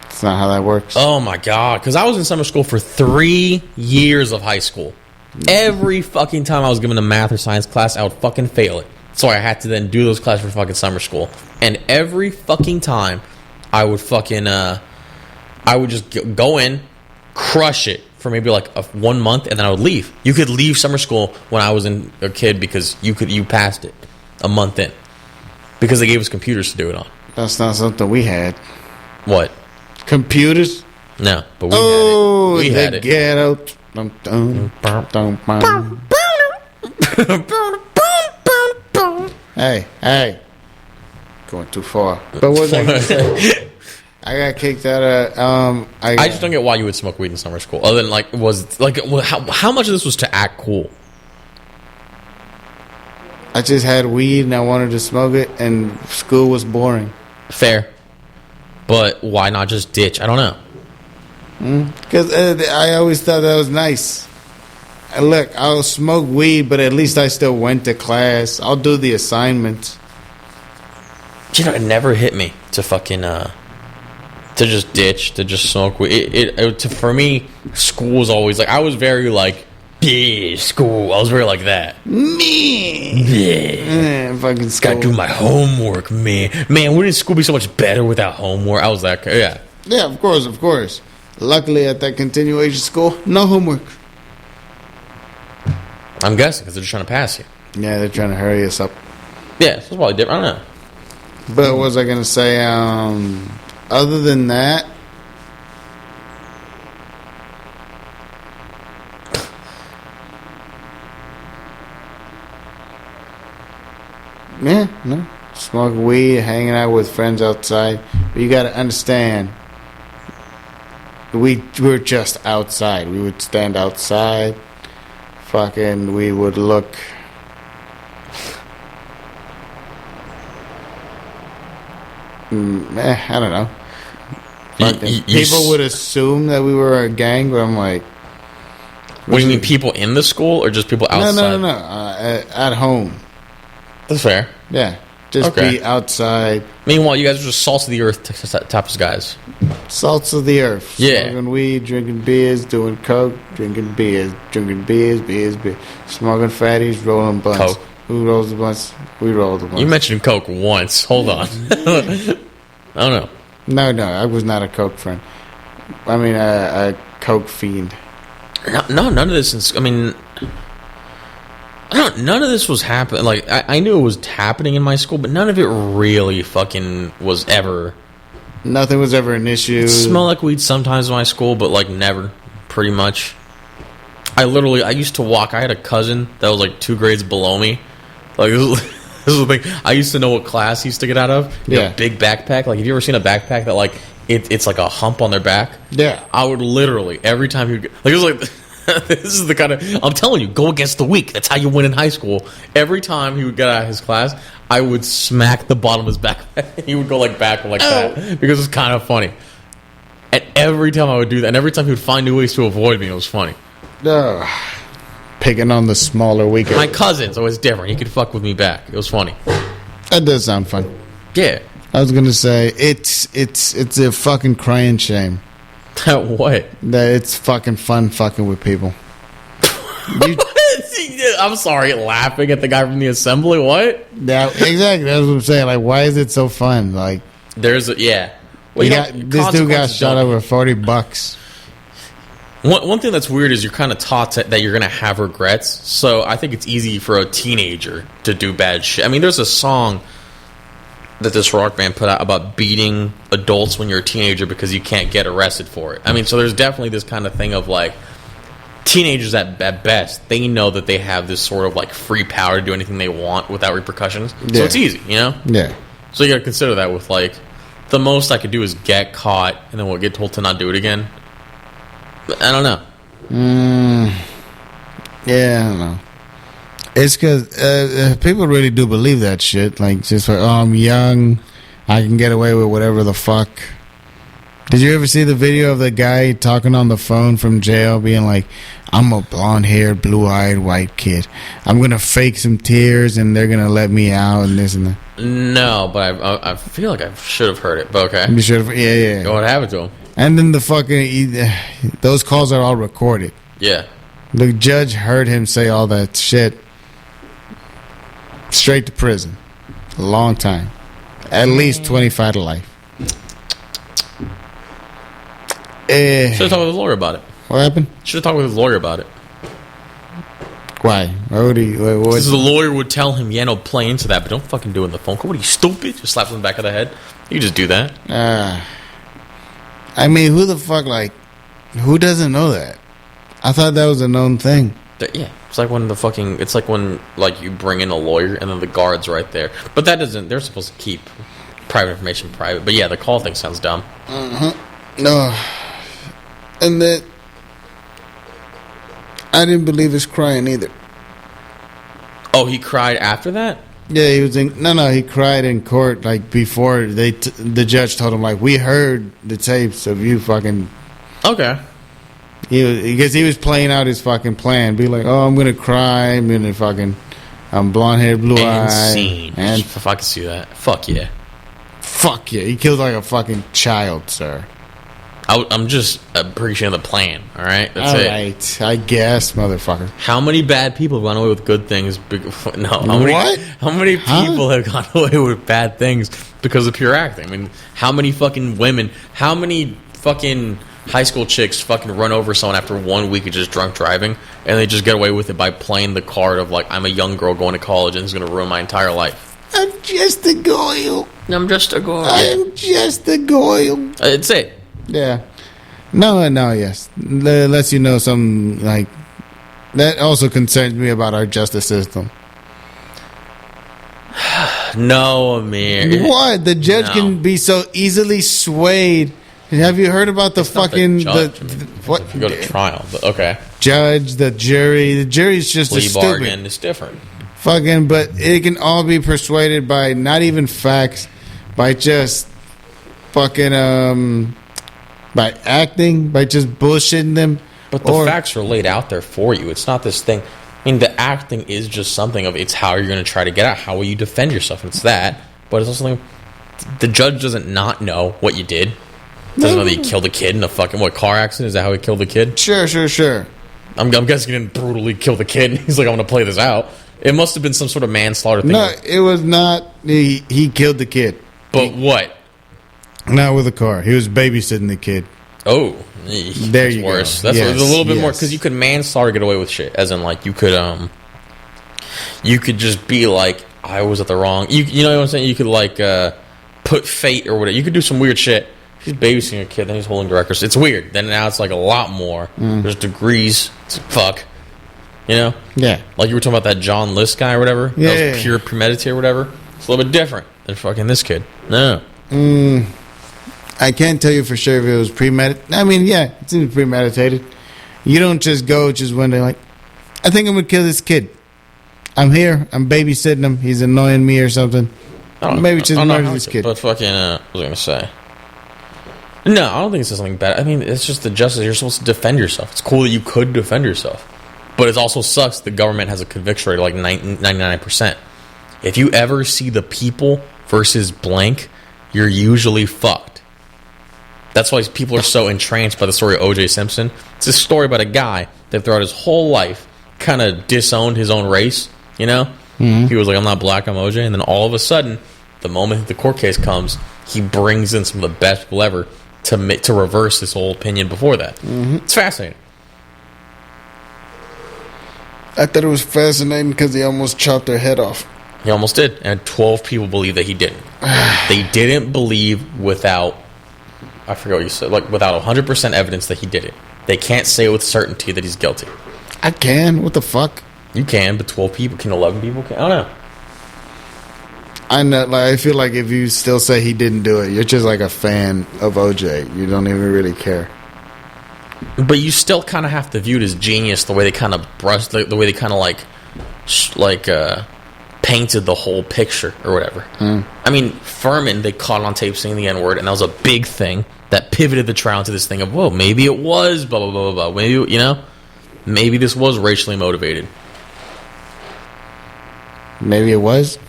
That's not how that works. Oh my God. Because I was in summer school for 3 years of high school. Every fucking time I was given a math or science class, I would fucking fail it. So I had to then do those classes for fucking summer school. And every fucking time, I would fucking, I would just go in, crush it for maybe like 1 month, and then I would leave. You could leave summer school when I was a kid because you passed it a month in. Because they gave us computers to do it on. That's not something we had. What? Computers? No, but we had it. We had it. Get out. Hey. Going too far. But what was I going to say? I got kicked out of... I just don't get why you would smoke weed in summer school. Other than, like, how much of this was to act cool? I just had weed and I wanted to smoke it, and school was boring. Fair. But why not just ditch? I don't know. Because I always thought that was nice. Look, I'll smoke weed, but at least I still went to class. I'll do the assignments. You know, it never hit me to fucking... to just ditch, to just smoke weed. For me, school was always like... I was very like... Yeah, school. I was very like that. Me. Yeah. Fucking school. Gotta do my homework, man. Man, wouldn't school be so much better without homework? I was that... Yeah. Yeah, of course. Luckily, at that continuation school, no homework. I'm guessing, because they're just trying to pass you. Yeah, they're trying to hurry us up. Yeah, so it's probably different. I don't know. But what was I going to say? other than that, yeah, no. Smoking weed, hanging out with friends outside. But you got to understand, we were just outside. We would stand outside. Fucking, we would look. I don't know. People would assume that we were a gang, but I'm like. What do you mean, people in the school or just people outside? No. At home. That's fair. Yeah. Just be outside. Meanwhile, you guys are just salts of the earth type of guys. Salts of the earth. Yeah. Smoking weed, drinking beers, doing coke, drinking beers. Smoking fatties, rolling blunts. Coke. Who rolls the blunts? We roll the blunts. You mentioned coke once. Hold on. I don't know. No, I was not a coke friend. I mean, a coke fiend. No, none of this. None of this was happening. Like, I knew it was happening in my school, but none of it really fucking was ever. Nothing was ever an issue. It smelled like weed sometimes in my school, but like never, pretty much. I used to walk. I had a cousin that was like 2 grades below me. Like, this is the thing. I used to know what class he used to get out of. Yeah. A big backpack. Like, have you ever seen a backpack that like it's like a hump on their back? Yeah. I would literally every time he would like it was like. This is the kind of I'm telling you, go against the weak. That's how you win in high school. Every time he would get out of his class, I would smack the bottom of his backpack. He would go like back like that because it's kind of funny. And every time I would do that, and every time he would find new ways to avoid me, it was funny. Picking on the smaller, weaker. My cousin's always different. He could fuck with me back. It was funny. That does sound fun. Yeah. I was gonna say it's a fucking crying shame. What? That it's fucking fun fucking with people. I'm sorry, laughing at the guy from the assembly. What? Yeah, exactly. That's what I'm saying. Like, why is it so fun? Like, there's Well, this dude got shot over $40. One thing that's weird is you're kind of taught that you're going to have regrets. So I think it's easy for a teenager to do bad shit. I mean, there's a song that this rock band put out about beating adults when you're a teenager because you can't get arrested for it. I mean, so there's definitely this kind of thing of like teenagers at best, they know that they have this sort of like free power to do anything they want without repercussions. Yeah. So it's easy, you know? Yeah. So you got to consider that with like the most I could do is get caught and then we'll get told to not do it again. I don't know. Yeah, I don't know. It's because people really do believe that shit. Like, just like, oh, I'm young, I can get away with whatever the fuck. Did you ever see the video of the guy talking on the phone from jail, being like, I'm a blonde-haired, blue-eyed white kid. I'm gonna fake some tears, and they're gonna let me out, and this and that. No, but I feel like I should have heard it. But okay, you should have. Yeah. What happened to him? And then the fucking those calls are all recorded. Yeah. The judge heard him say all that shit. Straight to prison. A long time. At least 25 to life. Should have talked with his lawyer about it. What happened? Should have talked with his lawyer about it. Why? Why would he? Because the lawyer would tell him, yeah, no, play into that, but don't fucking do it in the phone call. What are you, stupid? Just slaps him in the back of the head. You just do that. I mean, who the fuck, like, who doesn't know that? I thought that was a known thing. Yeah. It's like when it's like when, like, you bring in a lawyer and then the guard's right there. But that doesn't, they're supposed to keep private information private. But yeah, the call thing sounds dumb. No. And that, I didn't believe his crying either. Oh, he cried after that? Yeah, he was in. No, he cried in court like before the judge told him like, we heard the tapes of you fucking. Okay. Because he was playing out his fucking plan. Be like, oh, I'm gonna cry. I'm gonna fucking. I'm blonde haired, blue eyed. And if I can see that, fuck yeah. Fuck yeah. He killed like a fucking child, sir. I'm just appreciating the plan, all right? That's all it. Right, I guess, motherfucker. How many bad people have gone away with good things? No, how many people have gone away with bad things because of pure acting? I mean, how many fucking women, how many fucking high school chicks fucking run over someone after 1 week of just drunk driving, and they just get away with it by playing the card of, like, I'm a young girl going to college and it's going to ruin my entire life? I'm just a goyle. I'm just a goyle. I'm just a goyle. It's it. Yeah. No, yes. Lets you know something like that also concerns me about our justice system. No, Emyr. What? The judge can be so easily swayed. Have you heard about the fucking what? If you go to trial, but okay. Judge, the jury. The jury's just plea stupid. bargain is different. Fucking, but it can all be persuaded by not even facts, by just fucking by acting, by just bullshitting them. But the facts are laid out there for you. It's not this thing. I mean, the acting is just something of it's how you're going to try to get out. How will you defend yourself? And it's that. But it's also something. The judge doesn't not know what you did. Doesn't know that you killed a kid in a fucking car accident. Is that how he killed the kid? Sure. I'm guessing he didn't brutally kill the kid. He's like, I'm going to play this out. It must have been some sort of manslaughter thing. No, it was not. He killed the kid. But what? Not with a car. He was babysitting the kid. Oh, there you worse. go. That's a little bit more because you could manslaughter get away with shit. As in, like you could just be like, I was at the wrong. You know what I'm saying? You could like put fate or whatever. You could do some weird shit. He's babysitting a kid, then he's holding the records. It's weird. Then now it's like a lot more. There's degrees. It's fuck. You know? Yeah. Like you were talking about that John List guy or whatever. Yeah. That was pure premeditated or whatever. It's a little bit different than fucking this kid. No. I can't tell you for sure if it was premeditated. I mean, yeah, it seems premeditated. You don't just go just one day like, I think I'm going to kill this kid. I'm here. I'm babysitting him. He's annoying me or something. Maybe just murder this kid. But fucking, what was I going to say? No, I don't think it's something bad. I mean, it's just the justice. You're supposed to defend yourself. It's cool that you could defend yourself. But it also sucks the government has a conviction rate of like 99%. If you ever see the people versus blank, you're usually fucked. That's why people are so entranced by the story of O.J. Simpson. It's a story about a guy that throughout his whole life kind of disowned his own race, you know? Mm-hmm. He was like, I'm not black, I'm O.J. And then all of a sudden, the moment the court case comes, he brings in some of the best people ever to reverse his whole opinion before that. Mm-hmm. It's fascinating. I thought it was fascinating because he almost chopped their head off. He almost did. And 12 people believe that he didn't. They didn't believe without, I forget what you said, like without 100% evidence that he did it. They can't say with certainty that he's guilty. I can. What the fuck? You can, but 12 people can, 11 people can. I don't know. I know. Like, I feel like if you still say he didn't do it, you're just like a fan of OJ. You don't even really care. But you still kind of have to view it as genius the way they kind of brushed, the way they kind of painted the whole picture or whatever. I mean, Furman, they caught on tape saying the N-word, and that was a big thing that pivoted the trial into this thing of, whoa, maybe it was blah, blah, blah, blah, blah. Maybe, you know, maybe this was racially motivated. Maybe it was.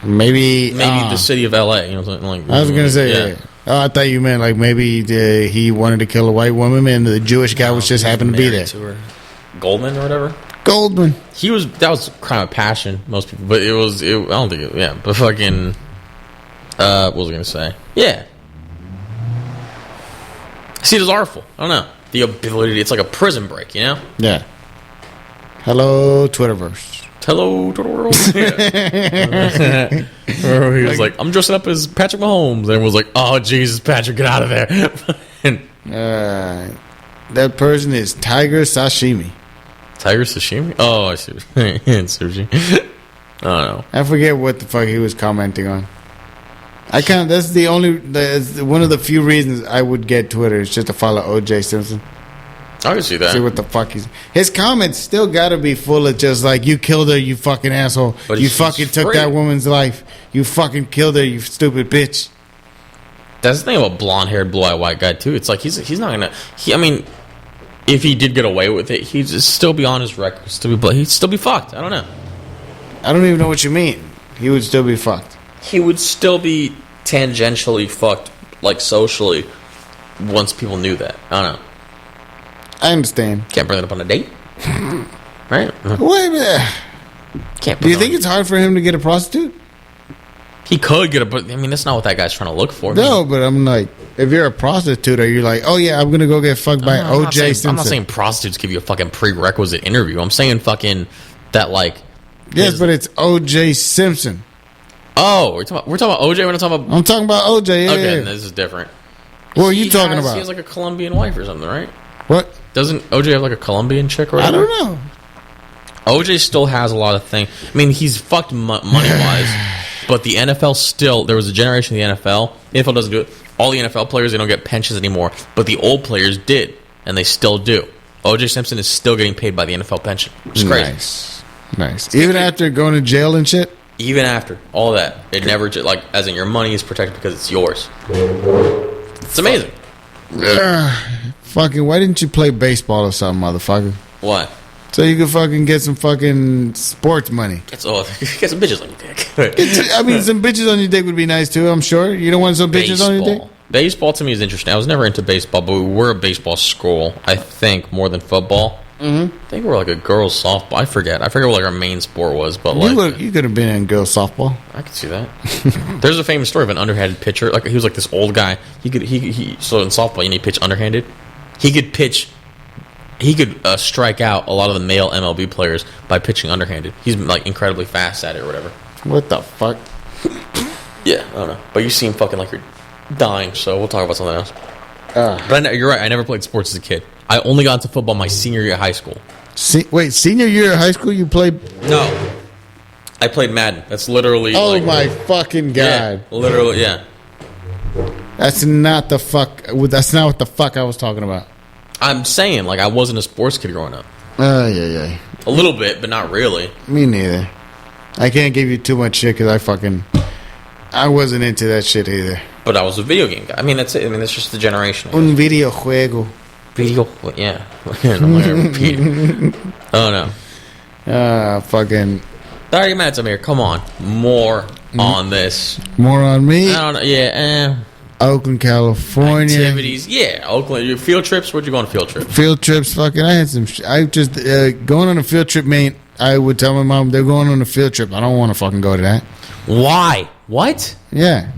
Maybe the city of LA, you know, something like. I was gonna say, yeah. Oh, I thought you meant like maybe he wanted to kill a white woman and the Jewish guy was just happened to be there. To her. Goldman or whatever. Goldman. That was a crime of passion, most people, but I don't think but fucking, what was I gonna say? Yeah. See, it is artful. I don't know. The ability, it's like a prison break, you know? Yeah. Hello, Twitterverse. Hello to the world. He was like, I'm dressing up as Patrick Mahomes. And was like, oh, Jesus, Patrick, get out of there. That person is Tiger Sashimi. Tiger Sashimi? Oh, I see. Sushi. I don't know. I forget what the fuck he was commenting on. That's one of the few reasons I would get Twitter is just to follow O.J. Simpson. I can see that. See what the fuck his comments still gotta be full of just like, you killed her, you fucking asshole. But you fucking took that woman's life. You fucking killed her, you stupid bitch. That's the thing about blonde-haired, blue-eyed white guy too. It's like he's not gonna. I mean, if he did get away with it, he'd just still be on his record. He'd still be fucked. I don't know. I don't even know what you mean. He would still be fucked. He would still be tangentially fucked, like socially, once people knew that. I don't know. I understand. Can't bring it up on a date, right? Wait a minute. Can't. Do you think it's hard for him to get a prostitute? He could get but I mean, that's not what that guy's trying to look for. No, but I'm like, if you're a prostitute, are you like, oh yeah, I'm gonna go get fucked by O.J. Simpson? I'm not saying prostitutes give you a fucking prerequisite interview. I'm saying fucking that like. Yes, but it's O.J. Simpson. Oh, we're talking about OJ. We're not talking about. I'm talking about OJ. Yeah, Okay, yeah. this is different. What are you talking about? He has like a Colombian wife or something, right? What? Doesn't OJ have like a Colombian chick or I whatever? don't know. OJ still has a lot of things. I mean, he's fucked money-wise, but the NFL still... There was a generation in the NFL. The NFL doesn't do it. All the NFL players, they don't get pensions anymore, but the old players did, and they still do. OJ Simpson is still getting paid by the NFL pension. It's crazy. Nice. Even after going to jail and shit? Even after. All of that. It never... Like, as in your money is protected because it's yours. It's amazing. Fucking, why didn't you play baseball or something, motherfucker? What? So you could fucking get some fucking sports money. Get some bitches on your dick. I mean, some bitches on your dick would be nice too, I'm sure. You don't want some bitches on your dick? Baseball to me is interesting. I was never into baseball, but we were a baseball school, I think, more than football. Mm-hmm. I think we were like a girls' softball. I forget what like our main sport was, but like... You could have been in girls' softball. I could see that. There's a famous story of an underhanded pitcher. Like, he was like this old guy. So in softball, you need to pitch underhanded. He could strike out a lot of the male MLB players by pitching underhanded. He's like incredibly fast at it or whatever. What the fuck? Yeah, I don't know. But you seem fucking like you're dying, so we'll talk about something else. But you're right. I never played sports as a kid. I only got into football my senior year of high school. Wait, senior year of high school you played? No. I played Madden. That's literally... Oh, like, my fucking God. Yeah, literally, yeah. That's not what the fuck I was talking about. I'm saying, like, I wasn't a sports kid growing up. Yeah. A little bit, but not really. Me neither. I can't give you too much shit because I wasn't into that shit either. But I was a video game guy. I mean, that's it. I mean, that's just the generation. Un videojuego. Yeah. I'm not going to repeat it. Oh, no. Fucking... 30 minutes, Emyr. Come on. More on this. More on me? I don't know. Yeah, Oakland, California. Activities. Yeah, Oakland. Your field trips? Where'd you go on a field trip? Field trips, fucking... I had some... I just... going on a field trip, mate, I would tell my mom, they're going on a field trip. I don't want to fucking go to that. Why? What? Yeah.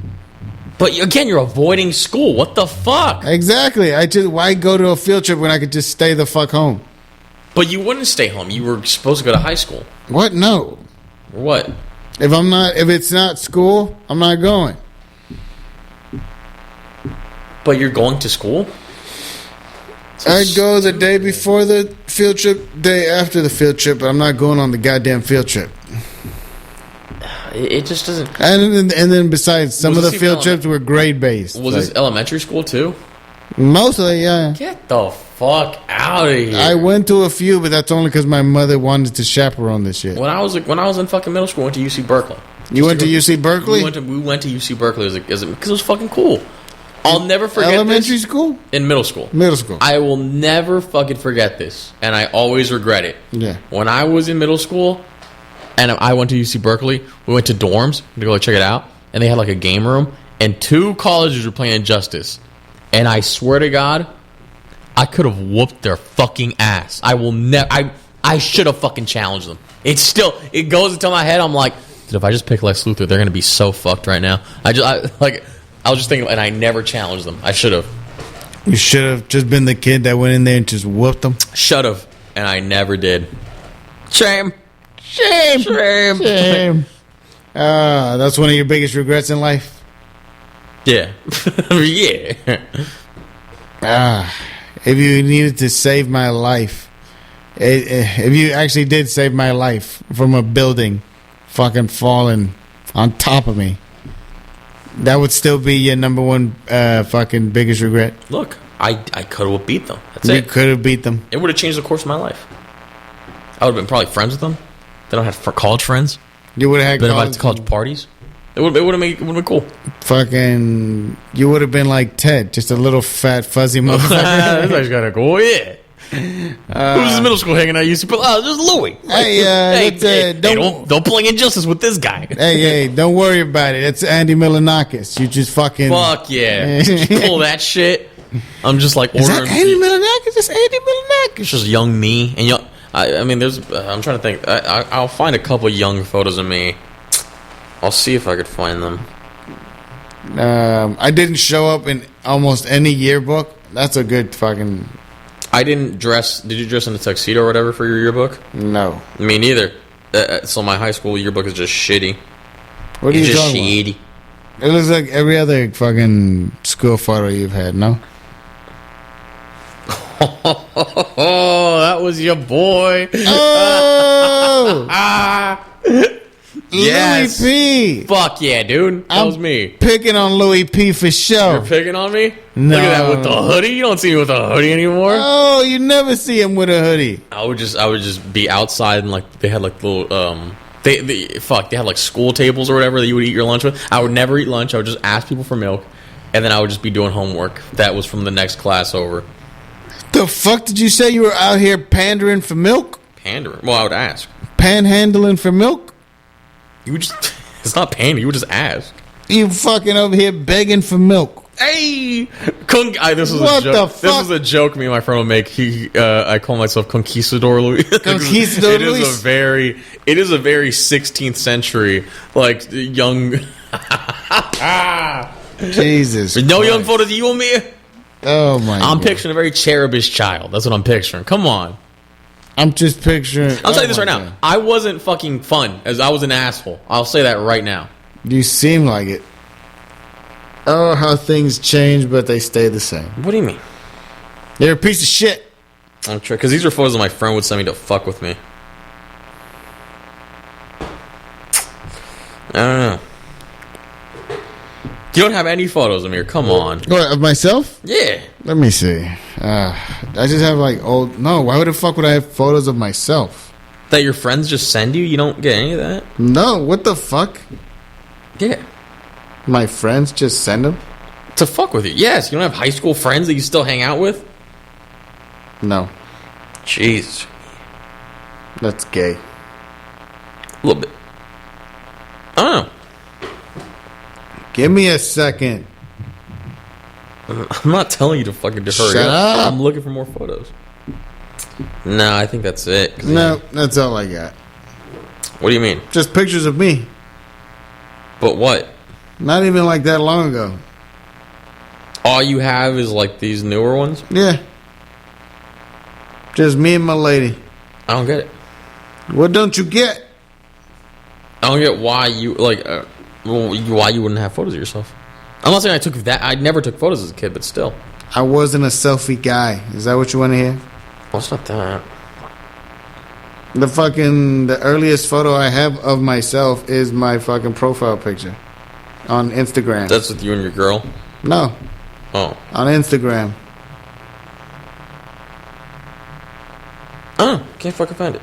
But again, you're avoiding school. What the fuck? Exactly. Why go to a field trip when I could just stay the fuck home? But you wouldn't stay home. You were supposed to go to high school. What? No. What? If it's not school, I'm not going. But you're going to school? I'd go the day before the field trip, day after the field trip, but I'm not going on the goddamn field trip. It just doesn't... And then besides, some of the field trips were grade-based. Was this elementary school, too? Mostly, yeah. Get the fuck out of here. I went to a few, but that's only because my mother wanted to chaperone this shit. When I was in fucking middle school, I went to UC Berkeley. You went to UC Berkeley? We went to UC Berkeley because it was fucking cool. I'll never forget elementary school? In middle school. Middle school. I will never fucking forget this, and I always regret it. Yeah. When I was in middle school, and I went to UC Berkeley, we went to dorms to go check it out, and they had like a game room, and 2 colleges were playing Injustice. And I swear to God, I could have whooped their fucking ass. I will never... I should have fucking challenged them. It goes into my head, I'm like, dude, if I just pick Lex Luthor, they're going to be so fucked right now. I was just thinking, and I never challenged them. I should have. You should have just been the kid that went in there and just whooped them. Should have, and I never did. Shame. That's one of your biggest regrets in life? Yeah. Yeah. If you needed to save my life, if you actually did save my life from a building fucking falling on top of me, that would still be your number one fucking biggest regret. Look, I could have beat them. That's it. You could have beat them. It would have changed the course of my life. I would have been probably friends with them. They don't have college friends. You would have had been invited to college parties. It would have been cool. Fucking, you would have been like Ted, just a little fat fuzzy motherfucker. This guy's gotta go. Yeah. Who's in middle school hanging out? This is Louis. Hey, don't play Injustice with this guy. Hey, don't worry about it. It's Andy Milonakis. You just fucking fuck yeah. Just pull that shit. I'm just like ordering. Is that Andy Milonakis? It's Andy Milonakis. It's just young me and young. I mean, there's. I'm trying to think. I'll find a couple young photos of me. I'll see if I could find them. I didn't show up in almost any yearbook. That's a good fucking... I didn't dress... Did you dress in a tuxedo or whatever for your yearbook? No. Me neither. So my high school yearbook is just shitty. What are you talking about? It looks like every other fucking school photo you've had, no? Oh, that was your boy. Oh! Yes. Louis P. Fuck yeah, dude. That was me. Picking on Louis P for sure. You're picking on me? No. Look at that with the hoodie. You don't see me with a hoodie anymore. Oh, you never see him with a hoodie. I would just be outside and like they had like little they had like school tables or whatever that you would eat your lunch with. I would never eat lunch. I would just ask people for milk, and then I would just be doing homework. That was from the next class over. The fuck did you say you were out here pandering for milk? Pandering? Well, I would ask. Panhandling for milk? You would just it's not pandering. You would just ask. You fucking over here begging for milk. Hey, this was What a joke. the fuck? This was a joke me and my friend would make. I call myself Conquistador Louis. Conquistador Louis. It is a very 16th century like young. Jesus. No young photos of you, Emyr. Oh my! I'm picturing a very cherubish child. That's what I'm picturing. Come on. I'm just picturing. I'll tell you this right now. I wasn't fucking fun, as I was an asshole. I'll say that right now. You seem like it. Oh, how things change, but they stay the same. What do you mean? You're a piece of shit. I'm sure, because these are photos that my friend would send me to fuck with me. I don't know. You don't have any photos, Emyr. Come on. What, of myself? Yeah. Let me see. I just have like old. No, why the fuck would I have photos of myself? That your friends just send you? You don't get any of that? No, what the fuck? Yeah. My friends just send them? To fuck with you. Yes. You don't have high school friends that you still hang out with? No. Jeez. That's gay. A little bit. I don't know. Give me a second. I'm not telling you to fucking hurry Shut up. I'm looking for more photos. No, I think that's it. No, that's all I got. What do you mean? Just pictures of me. But what? Not even like that long ago. All you have is like these newer ones? Yeah. Just me and my lady. I don't get it. What don't you get? I don't get why you like why you wouldn't have photos of yourself. I'm not saying I took that. I never took photos as a kid, but still. I wasn't a selfie guy. Is that what you want to hear? Well, it's not that. The earliest photo I have of myself is my fucking profile picture on Instagram. That's with you and your girl? No. Oh. On Instagram. Oh, can't fucking find it.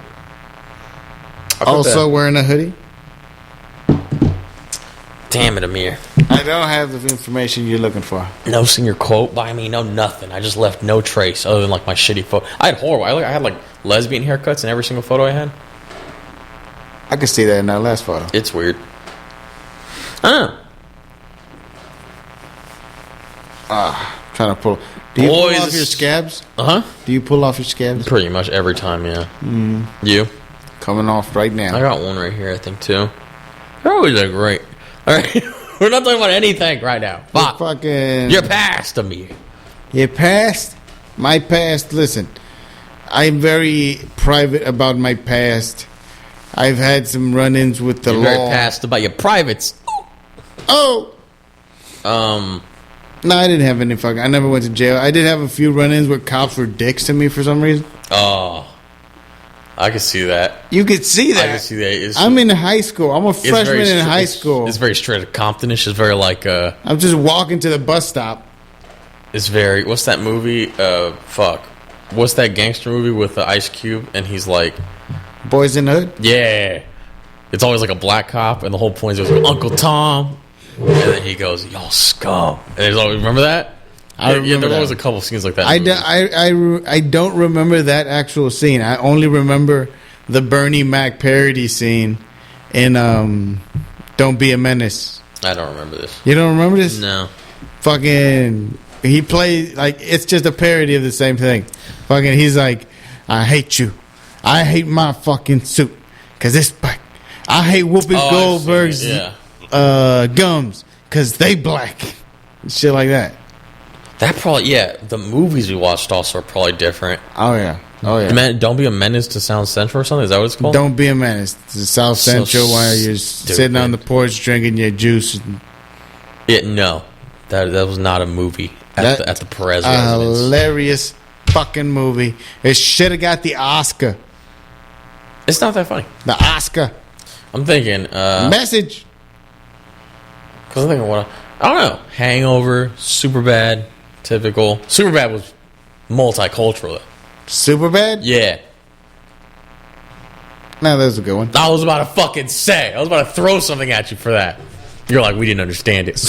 Also wearing a hoodie? Damn it, Emyr. I don't have the information you're looking for. No senior quote by me, no nothing. I just left no trace other than like my shitty photo. I had horrible. I had like lesbian haircuts in every single photo I had. I could see that in that last photo. It's weird. I don't know. Trying to pull. Do you pull off your scabs? Uh huh. Do you pull off your scabs? Pretty much every time, yeah. Mm. You? Coming off right now. I got one right here, I think, too. They're always like great. All right, we're not talking about anything right now. Fuck. You're past, Emyr. Your past? My past? Listen, I'm very private about my past. I've had some run-ins with the law. You're very past about your privates. Oh. No, I didn't have any fucking. I never went to jail. I did have a few run-ins where cops were dicks to me for some reason. Oh. I could see that. You could see that. I could see that. I'm in high school. I'm a freshman in high school. It's very straight Compton-ish. It's very like... I'm just walking to the bus stop. It's very... What's that movie? Fuck. What's that gangster movie with Ice Cube? And he's like... Boys in the Hood? Yeah. It's always like a black cop. And the whole point is like, Uncle Tom. And then he goes, y'all scum. And there's always... Remember that? Yeah, there was a couple scenes like that. I don't remember that actual scene. I only remember the Bernie Mac parody scene in Don't Be a Menace. I don't remember this. You don't remember this? No. Fucking, he played, like, it's just a parody of the same thing. Fucking, he's like, I hate you. I hate my fucking suit. Because it's black. I hate Whoopi Goldberg's gums. Because they black. Shit like that. That probably, yeah. The movies we watched also are probably different. Oh, yeah. Oh yeah. Man, don't be a menace to South Central or something. Is that what it's called? Don't be a menace to South So Central while you're stupid. sitting on the porch drinking your juice. No, that was not a movie at the Perez A residence. hilarious fucking movie. It should have got the Oscar. It's not that funny. The Oscar. I'm thinking. Message. Because I'm thinking I don't know. Hangover, Superbad, typical. Superbad was multicultural though. Superbad? Yeah. No, that was a good one. I was about to fucking say. I was about to throw something at you for that. You're like, we didn't understand it.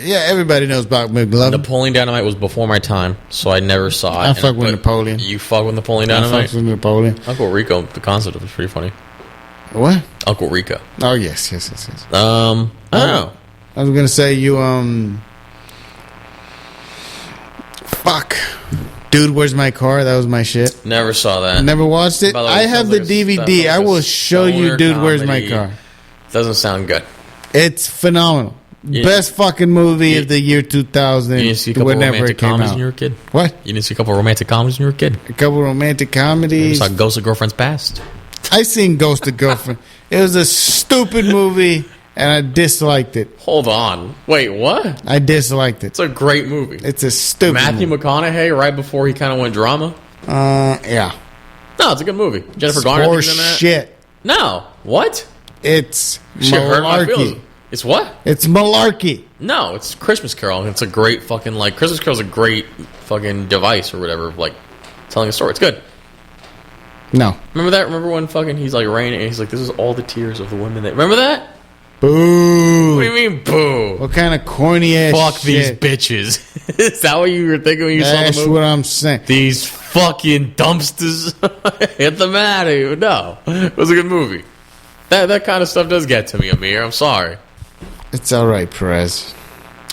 Yeah, everybody knows about McLovin. Napoleon Dynamite was before my time, so I never saw it. I fuck with Napoleon. You fuck with Napoleon I Dynamite? fuck with Napoleon. Uncle Rico, the concept was pretty funny. What? Uncle Rico. Oh, yes. I don't know. I was gonna say you fuck. Dude, Where's My Car? That was my shit. Never saw that. Never watched it. By the way, I it have sounds the like a- DVD. that I sounds like will a show you stoner Dude, Where's My comedy. Car. Doesn't sound good. It's phenomenal. Yeah. Best fucking movie of the year 2000. You didn't see a couple whenever romantic it came comedies out. when you were a kid? What? You didn't see a couple romantic comedies when you were a kid? A couple romantic You comedies. saw Ghost of Girlfriend's Past? I seen Ghost of Girlfriend. It was a stupid movie, and I disliked it. Hold on. Wait, what? I disliked it. It's a great movie. It's a stupid Matthew movie. McConaughey right before he kind of went drama. Yeah. No, it's a good movie. Jennifer Garner I think, Horse is in that. shit. No. What? It's Shit hurt my feelings. malarkey. It's what? It's malarkey. No, it's Christmas Carol. It's a great fucking, like, Christmas Carol's a great fucking device or whatever, like, telling a story. It's good. No. Remember that? Remember when fucking he's like raining and he's like, this is all the tears of the women that. Remember that? Boo. What do you mean, boo? What kind of corny ass Fuck these shit? bitches. Is that what you were thinking when you saw That's the movie? what I'm saying. These fucking dumpsters. Get them out of here. No. It was a good movie. That kind of stuff does get to me, Emyr. I'm sorry. It's all right, Perez.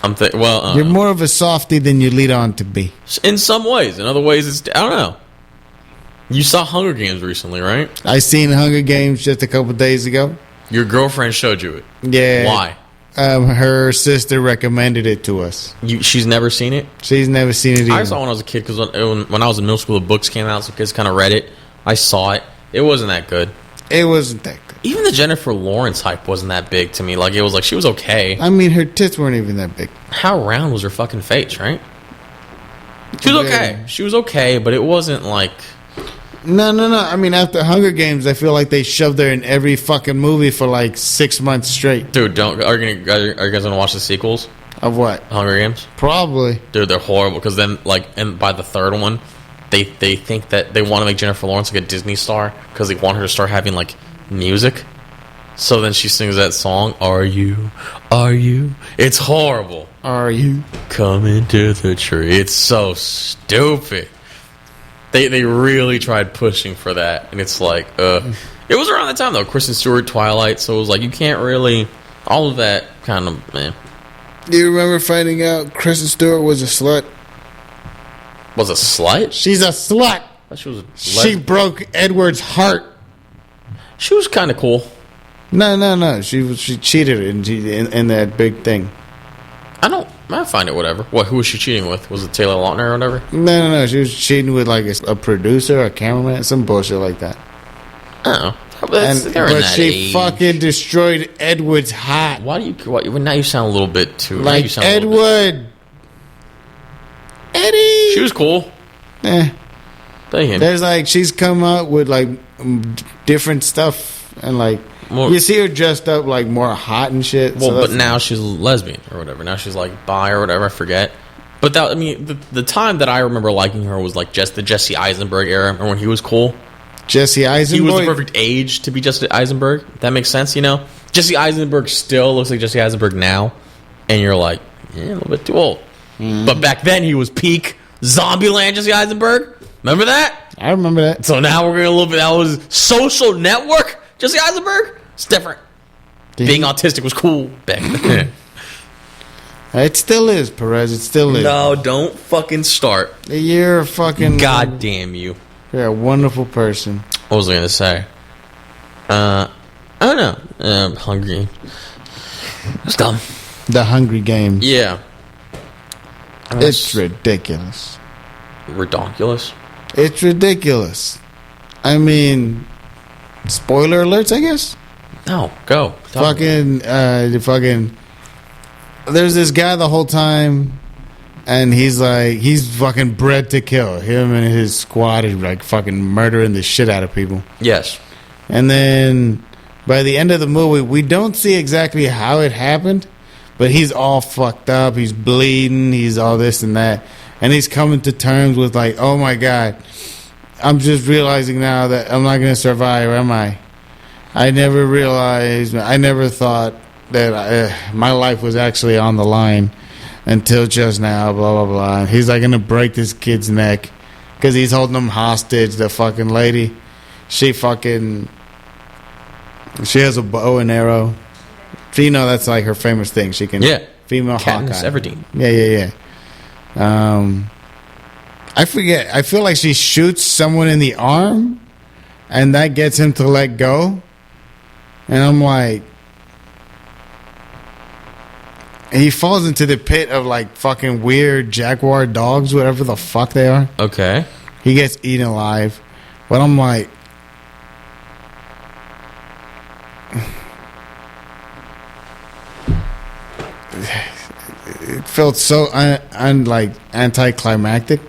You're more of a softie than you lead on to be. in some ways. In other ways, it's, I don't know. You saw Hunger Games recently, right? I seen Hunger Games just a couple days ago. Your girlfriend showed you it. Yeah. Why? Her sister recommended it to us. She's never seen it? She's never seen it either. I saw it when I was a kid because when I was in middle school, the books came out, so kids kind of read it. I saw it. It wasn't that good. It wasn't that good. Even the Jennifer Lawrence hype wasn't that big to me. Like, it was like, she was okay. I mean, her tits weren't even that big. How round was her fucking face, right? She was okay. Yeah. She was okay, but it wasn't like... No. I mean, after Hunger Games, I feel like they shoved her in every fucking movie for like 6 months straight. Dude, are you guys gonna watch the sequels? Of what? Hunger Games? Probably. Dude, they're horrible because then, like, and by the third one, they think that they want to make Jennifer Lawrence like a Disney star because they want her to start having like music. So then she sings that song, Are You? It's horrible. Are you? Coming to the tree. It's so stupid. They really tried pushing for that, and it's like, it was around that time though. Kristen Stewart, Twilight, so it was like you can't really, all of that kind of, man. Do you remember finding out Kristen Stewart was a slut? Was a slut? She's a slut. I thought she was a She broke Edward's heart. She was kind of cool. No. She cheated in that big thing. I find it whatever. What? Who was she cheating with? Was it Taylor Lautner or whatever? No. She was cheating with like a producer, a cameraman, some bullshit like that. Oh, But she fucking destroyed Edward's heart. Why do you? Now you sound a little bit too. now Like you sound a little bit- Edward. Eddie. She was cool. Thinking. There's like she's come out with like different stuff and like More- you see her dressed up like more hot and shit. Well, so but that's- now she's lesbian or whatever. Now she's like bi or whatever. I forget. But that, I mean, the time that I remember liking her was like just the Jesse Eisenberg era, or when he was cool. Jesse He Eisenberg. was the perfect age to be Jesse Eisenberg. If that makes sense, you know. Jesse Eisenberg still looks like Jesse Eisenberg now, and you're like, a little bit too old. But back then he was peak Zombieland Jesse Eisenberg. Remember that? I remember that. So now we're gonna a little bit. That was Social Network Jesse Eisenberg. It's different. Being autistic was cool back then. It still is, Perez. It still is. No, don't fucking start. You're a fucking. God damn you. You're a wonderful person. What was I gonna say? I don't know. Hungry. It's dumb. The Hungry Game. Yeah. It's ridiculous. Redonkulous. It's ridiculous. I mean, spoiler alerts, I guess. No, go. Fucking. There's this guy the whole time, and he's fucking bred to kill. Him and his squad is like fucking murdering the shit out of people. Yes. And then by the end of the movie, we don't see exactly how it happened, but he's all fucked up. He's bleeding. He's all this and that. And he's coming to terms with like, oh my God, I'm just realizing now that I'm not going to survive, am I? I never realized, I never thought that my life was actually on the line until just now, blah, blah, blah. And he's like going to break this kid's neck because he's holding him hostage. The fucking lady, she has a bow and arrow. So, you know, that's like her famous thing. She can, female Katniss Hawkeye. Everdeen. Yeah. I forget. I feel like she shoots someone in the arm, and that gets him to let go. And I'm like, he falls into the pit of like fucking weird jaguar dogs, whatever the fuck they are. Okay. He gets eaten alive. But I'm like, it felt so anticlimactic.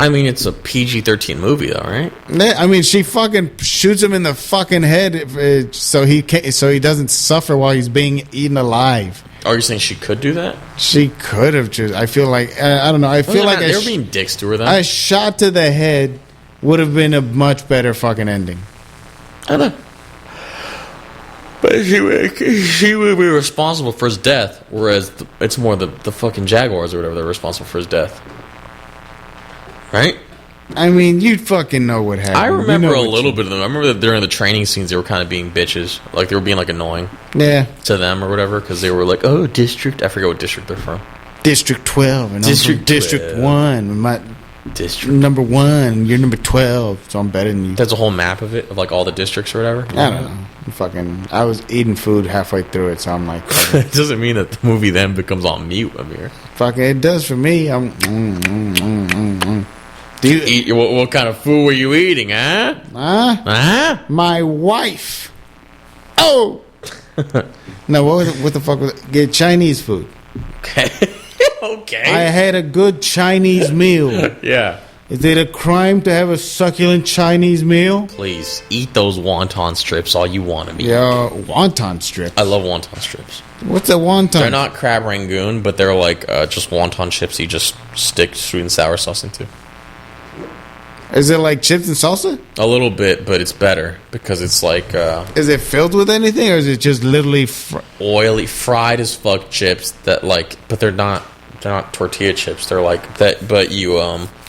I mean, it's a PG-13 movie, though, right? I mean, she fucking shoots him in the fucking head so he doesn't suffer while he's being eaten alive. Are you saying she could do that? She could have just. I feel like I don't know. I feel like they were being dicks to her. Then a shot to the head would have been a much better fucking ending. I know. But she would be responsible for his death, whereas it's more the fucking Jaguars or whatever they're responsible for his death. Right? I mean, you fucking know what happened. I remember a little bit of them. I remember that during the training scenes, they were kind of being bitches. Like, they were being, like, annoying. Yeah. To them or whatever, because they were like, oh, district. I forget what district they're from. District 12. And District 12. District 1. My district. Number 1. You're number 12, so I'm better than you. There's a whole map of it, of, like, all the districts or whatever. I don't know. I was eating food halfway through it, so I'm like... It doesn't mean that the movie then becomes on mute, Emyr. Fucking, it does for me. I'm... Do you eat? What kind of food were you eating, huh? Huh? My wife. Oh! No, what the fuck was it? Get Chinese food. Okay. Okay. I had a good Chinese meal. Yeah. Is it a crime to have a succulent Chinese meal? Please, eat those wonton strips all you want to be. Yeah, wonton strips. I love wonton strips. What's a wonton? They're not crab rangoon, but they're like just wonton chips you just stick sweet and sour sauce into. Is it like chips and salsa? A little bit, but it's better because it's like... is it filled with anything, or is it just literally... oily, fried as fuck chips that like... But they're not tortilla chips. They're like that, but you...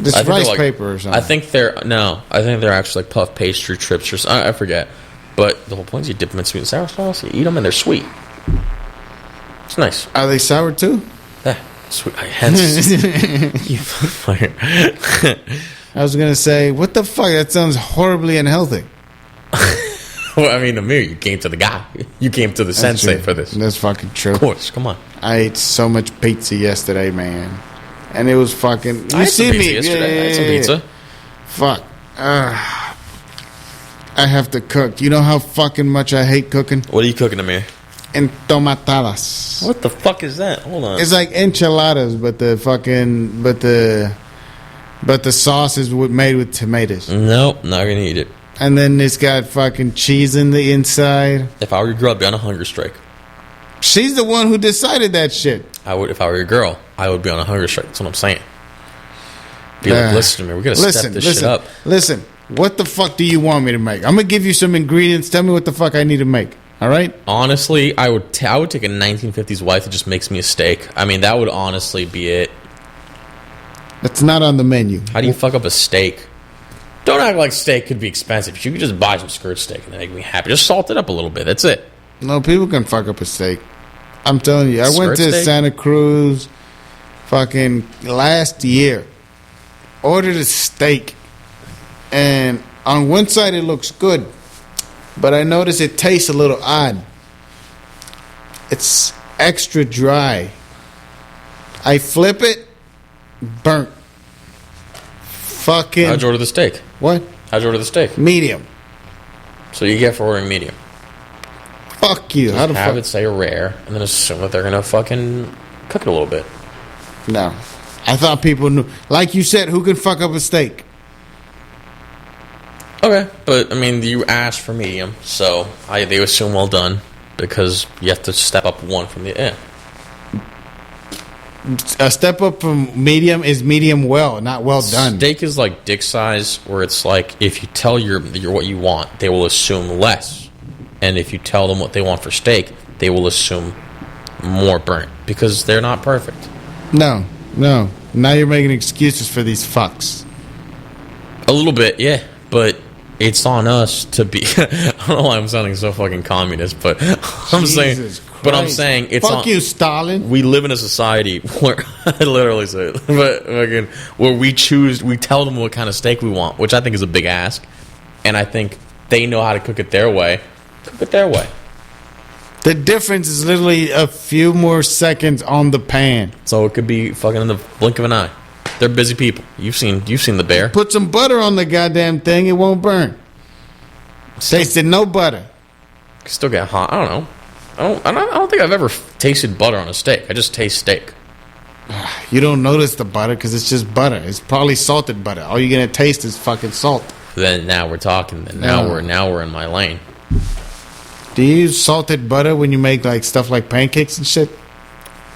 This rice paper or something. I think they're actually like puff pastry chips or something. I forget. But the whole point is you dip them in sweet and sour sauce, you eat them, and they're sweet. It's nice. Are they sour too? Yeah, sweet. Hence... you fire. I was going to say, what the fuck? That sounds horribly unhealthy. Well, I mean, Emyr, you came to the guy. You came to the sensei for this. That's fucking true. Of course, come on. I ate so much pizza yesterday, man. And it was fucking... I had some pizza yesterday. I had some pizza. Fuck. I have to cook. You know how fucking much I hate cooking? What are you cooking, Emyr? Entomatadas. What the fuck is that? Hold on. It's like enchiladas, but the sauce is made with tomatoes. Nope, not gonna eat it. And then it's got fucking cheese in the inside. If I were your girl, I'd be on a hunger strike. She's the one who decided that shit. I would, if I were your girl, I would be on a hunger strike. That's what I'm saying. Be like, listen to me, we're gonna step this shit up. Listen, what the fuck do you want me to make? I'm gonna give you some ingredients. Tell me what the fuck I need to make. All right? Honestly, I would take a 1950s wife that just makes me a steak. I mean, that would honestly be it. That's not on the menu. How do you fuck up a steak? Don't act like steak could be expensive. You could just buy some skirt steak and that make me happy. Just salt it up a little bit. That's it. No, people can fuck up a steak. I'm telling you. I went to Santa Cruz fucking last year. Ordered a steak. And on one side it looks good. But I noticed it tastes a little odd. It's extra dry. I flip it. Burnt. Fucking... How'd you order the steak? What? How'd you order the steak? Medium. So you get for ordering medium. Fuck you. How the Have fuck? it say rare, and then assume that they're gonna fucking cook it a little bit. No. I thought people knew. Like you said, who can fuck up a steak? Okay, but I mean, you asked for medium, so they assume well done because you have to step up one from the A step up from medium is medium well, not well done. Steak is like dick size, where it's like if you tell your what you want, they will assume less, and if you tell them what they want for steak, they will assume more burnt because they're not perfect. No. Now you're making excuses for these fucks. A little bit, yeah, but it's on us to be. I don't know why I'm sounding so fucking communist, but I'm saying it's fuck you, Stalin. We live in a society where I literally say it, but fucking where we tell them what kind of steak we want, which I think is a big ask, and I think they know how to cook it their way. Cook it their way. The difference is literally a few more seconds on the pan. So it could be fucking in the blink of an eye. They're busy people. You've seen the bear. Put some butter on the goddamn thing, it won't burn. Tasted no butter. Still get hot. I don't know. I don't think I've ever tasted butter on a steak. I just taste steak. You don't notice the butter because it's just butter. It's probably salted butter. All you're gonna taste is fucking salt. Then now we're talking. Then now we're in my lane. Do you use salted butter when you make like stuff like pancakes and shit?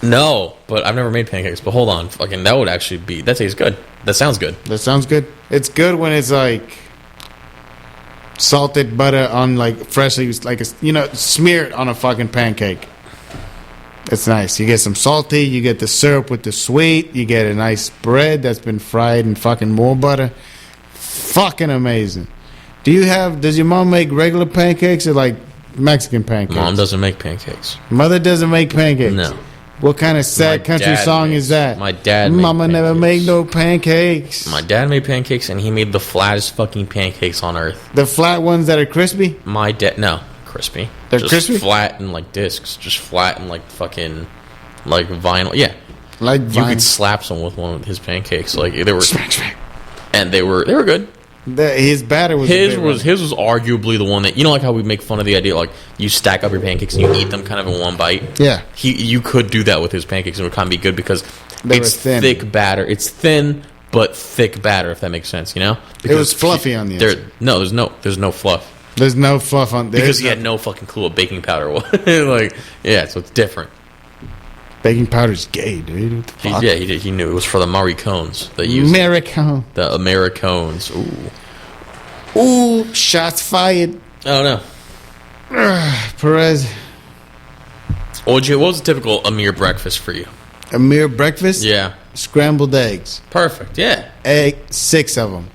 No, but I've never made pancakes. But hold on, fucking that would actually be. That tastes good. That sounds good. That sounds good. It's good when it's like salted butter on like freshly like smeared on a fucking pancake. It's nice. You get some salty. You get the syrup with the sweet. You get a nice bread that's been fried in fucking more butter. Fucking amazing. Does your mom make regular pancakes or like Mexican pancakes? Mom doesn't make pancakes. Mother doesn't make pancakes? No. What kind of sad country song is that? My dad Mama never made no pancakes. My dad made pancakes, and he made the flattest fucking pancakes on earth. The flat ones that are crispy? My dad... No. Crispy. They're just crispy? Flat and like discs. Just flat and like fucking... Like vinyl. Yeah. Like You could slap someone with one of his pancakes. Like, they were... Smack. And they were good. His batter was His was arguably the one that, like how we make fun of the idea, like you stack up your pancakes and you eat them kind of in one bite. Yeah, you could do that with his pancakes and it would kind of be good because it's thin. Thick batter. It's thin but thick batter, if that makes sense. Because it was fluffy on the inside. No, there's no fluff. There's no fluff on there because he had no fucking clue what baking powder was. Like, yeah, so it's different. Baking powder's gay, dude. He did. He knew it was for the Marie cones. The Americones. Ooh, shots fired. I don't know. Perez. What was a typical Emyr breakfast for you? Emyr breakfast? Yeah. Scrambled eggs. Perfect, yeah. 6 of them.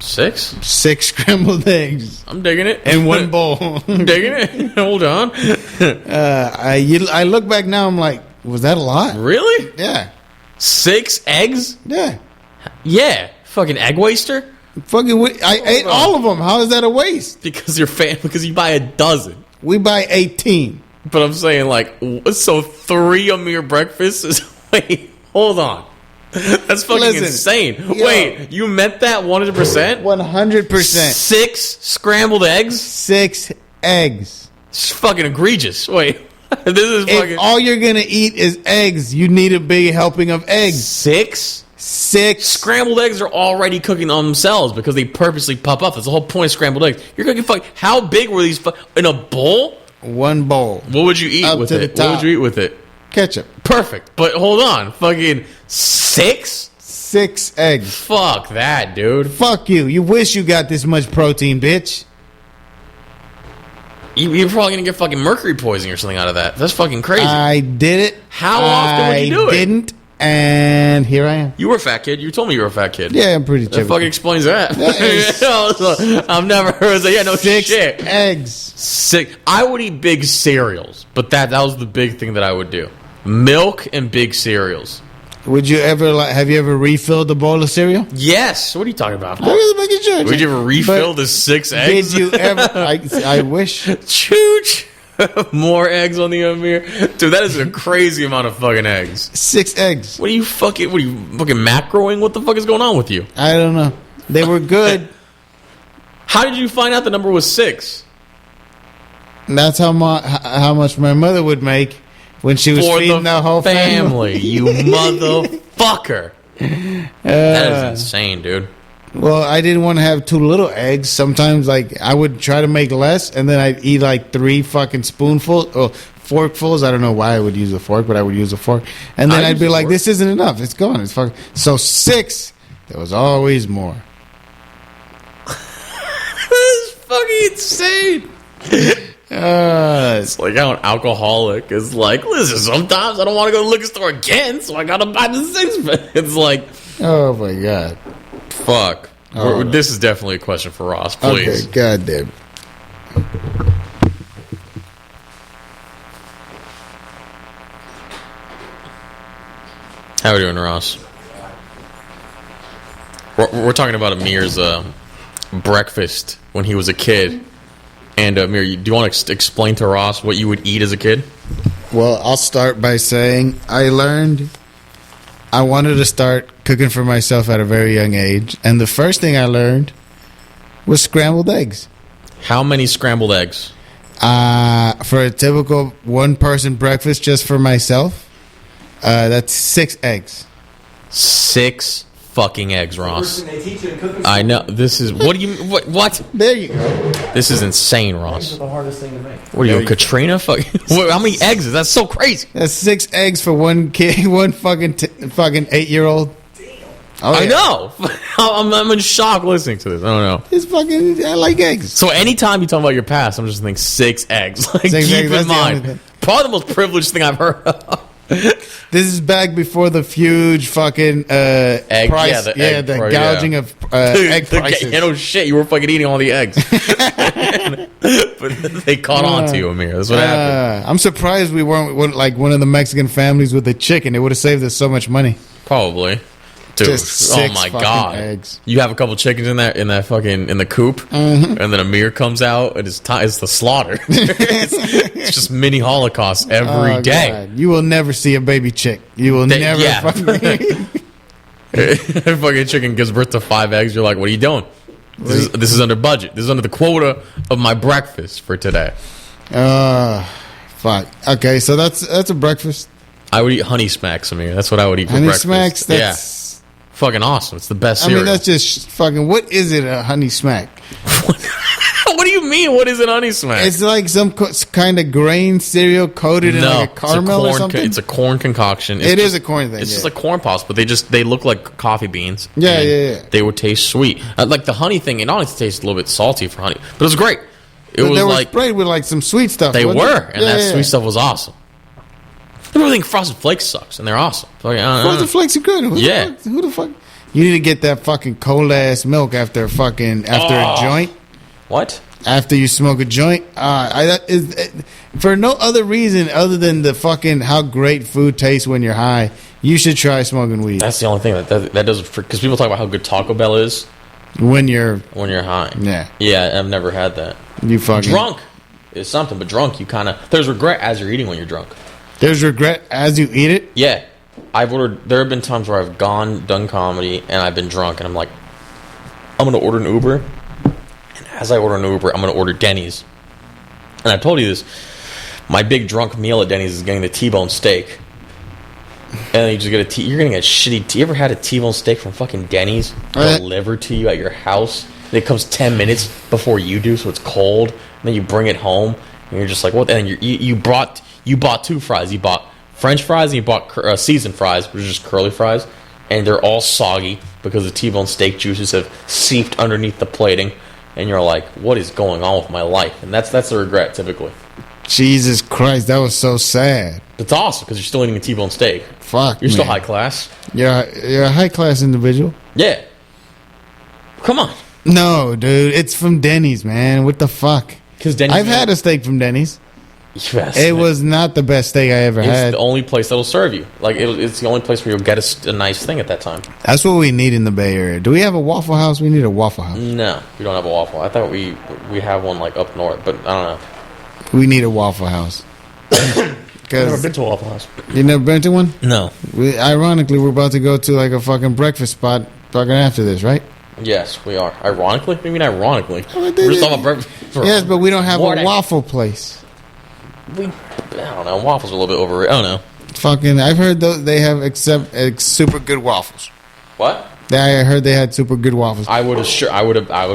6? 6 scrambled eggs. I'm digging it. In one bowl. I'm digging it. Hold on. I look back now, I'm like, was that a lot? Really? Yeah. 6 eggs? Yeah. Yeah. Fucking egg waster? I ate all of them. How is that a waste? Because because you buy a dozen. We buy 18. But I'm saying, like, so 3 Emyr breakfasts is... Wait, hold on. That's fucking insane. Yo, wait, you meant that 100%? 100%. 6 scrambled eggs? 6 eggs. It's fucking egregious. Wait. This is fucking... If all you're gonna eat is eggs, you need a big helping of eggs. 6? 6 scrambled eggs are already cooking on themselves because they purposely pop up. That's the whole point of scrambled eggs. You're cooking how big were these in a bowl? 1 bowl. What would you eat with it? What would you eat with it? Ketchup. Perfect. But hold on, fucking 6? 6 eggs. Fuck that, dude. Fuck you. You wish you got this much protein, bitch. You're probably gonna get fucking mercury poisoning or something out of that. That's fucking crazy. I did it. How often would you do it? I didn't. And here I am. You were a fat kid. You told me you were a fat kid. Yeah, I'm pretty chubby. That fucking explains that. I've never heard that. Yeah, no 6 shit. eggs. 6. I would eat big cereals, but that was the big thing that I would do. Milk and big cereals. Would you ever have you ever refilled a bowl of cereal? Yes. What are you talking about? I was making sure. Would you ever refill the 6 eggs? Did you ever? I wish. Chooch. More eggs on the Emyr, dude. That is a crazy amount of fucking eggs. 6 eggs. What are you fucking macroing? What the fuck is going on with you? I don't know. They were good. How did you find out the number was 6? That's how much my mother would make when she was feeding the whole family. You motherfucker. That is insane, dude. Well, I didn't want to have too little eggs. Sometimes, like, I would try to make less, and then I'd eat, like, 3 fucking spoonfuls or forkfuls. I don't know why I would use a fork, but I would use a fork. And then I'd be like, this isn't enough. It's gone. It's fucking... So 6, there was always more. This is fucking insane. It's like how an alcoholic is like, listen, sometimes I don't want to go to the liquor store again, so I gotta buy the 6-pack. It's like, oh my god, fuck. This is definitely a question for Ross, please. Okay, goddamn. How are we doing, Ross? We're talking about Emyr's breakfast when he was a kid. And Emyr, do you want to explain to Ross what you would eat as a kid? Well, I'll start by saying I learned I wanted to start cooking for myself at a very young age. And the first thing I learned was scrambled eggs. How many scrambled eggs? For a typical one-person breakfast just for myself, that's 6 eggs. 6 fucking eggs, Ross. I know. This is... What do you... What? There you go. This is insane, Ross. Eggs are the hardest thing to make. What are you, Katrina? How many eggs is that? That's so crazy. That's 6 eggs for one kid, one fucking 8-year-old. Oh, I yeah. know. I'm in shock listening to this. I don't know. It's fucking... I like eggs. So anytime you talk about your past, I'm just thinking 6 eggs. Like, 6 keep eggs, that's in the only mind. thing. Probably the most privileged thing I've heard of. This is back before the huge fucking egg price. Yeah, the price, gouging of egg prices. You know, shit, you were fucking eating all the eggs. But they caught on to you, Emyr. That's what happened. I'm surprised we weren't like one of the Mexican families with the chicken. It would have saved us so much money. Probably. Dude, Just oh 6 my fucking god! eggs. You have a couple chickens in that fucking in the coop, and then Emyr comes out and it's the slaughter. it's just mini Holocaust every day. God. You will never see a baby chick. You will never. Yeah. Fucking... fucking chicken gives birth to 5 eggs. You're like, what are you doing? This is under budget. This is under the quota of my breakfast for today. Fuck. Okay, so that's a breakfast. I would eat Honey Smacks, Emyr. That's what I would eat for Honey breakfast. Smacks. That's fucking awesome. It's the best I cereal. mean, that's just fucking... What is it, a Honey Smack? What do you mean? What is an Honey Smack? It's like some kind of grain cereal coated in like a caramel or something? It's a corn concoction. It is a corn thing. It's just like corn pops, but they look like coffee beans. Yeah, and yeah. They would taste sweet. Like the honey thing, it honestly tastes a little bit salty for honey, but it was great. It was they were like sprayed with like some sweet stuff. they were, and that yeah. sweet stuff was awesome. People think Frosted Flakes sucks, and they're awesome. Frosted Flakes are good. Who the fuck? You need to get that fucking cold ass milk after a joint. What? After you smoke a joint, for no other reason other than the fucking how great food tastes when you're high. You should try smoking weed. That's the only thing that does, because people talk about how good Taco Bell is when you're high. Yeah, I've never had that. You fucking drunk is something, but drunk you kind of there's regret as you're eating when you're drunk. There's regret as you eat it. Yeah, there have been times where I've done comedy and I've been drunk and I'm like, I'm gonna order an Uber. As I order an Uber, I'm going to order Denny's. And I told you this. My big drunk meal at Denny's is getting the T-bone steak. And then you just get you're getting a shitty... You ever had a T-bone steak from fucking Denny's delivered to you at your house? And it comes 10 minutes before you do, so it's cold. And then you bring it home, and you're just like, what? And you bought 2 fries. You bought French fries, and you bought seasoned fries, which is just curly fries. And they're all soggy because the T-bone steak juices have seeped underneath the plating. And you're like, what is going on with my life? And that's the regret, typically. Jesus Christ, that was so sad. That's awesome, because you're still eating a T-bone steak. Fuck, You're still high class. You're a high-class individual. Yeah. Come on. No, dude, it's from Denny's, man. What the fuck? Because Denny's... I've had a steak from Denny's. Yes. It was not the best steak I ever had. It's the only place that'll serve you. Like, it's the only place where you'll get a nice thing at that time. That's what we need in the Bay Area. Do we have a Waffle House? We need a Waffle House. No, we don't have a Waffle. I thought we have one, like, up north, but I don't know. We need a Waffle House. I've never been to a Waffle House. You never been to one? No. Ironically, we're about to go to, like, a fucking breakfast spot fucking after this, right? Yes, we are. Ironically? What do you mean ironically? Well, We're just talking about breakfast. Yes, but we don't have Morning. a waffle place. I don't know. Waffles are a little bit overrated. I don't know. Fucking, I've heard they have super good waffles. What? I heard they had super good waffles. I would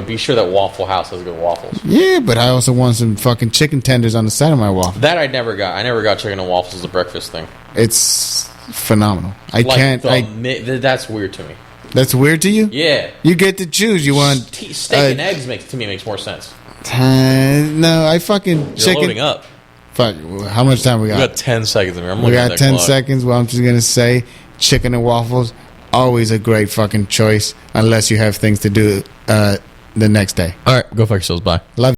be sure that Waffle House has good waffles. Yeah, but I also want some fucking chicken tenders on the side of my waffle. That I never got. I never got chicken and waffles as a breakfast thing. It's phenomenal. That's weird to me. That's weird to you? Yeah. You get to choose. You want steak and eggs makes more sense. No, I fucking You're chicken. loading up. Fuck. How much time we got? We got 10 seconds. We got 10 seconds. Well, I'm just gonna say, chicken and waffles, always a great fucking choice, unless you have things to do the next day. All right, go fuck yourselves. Bye. Love.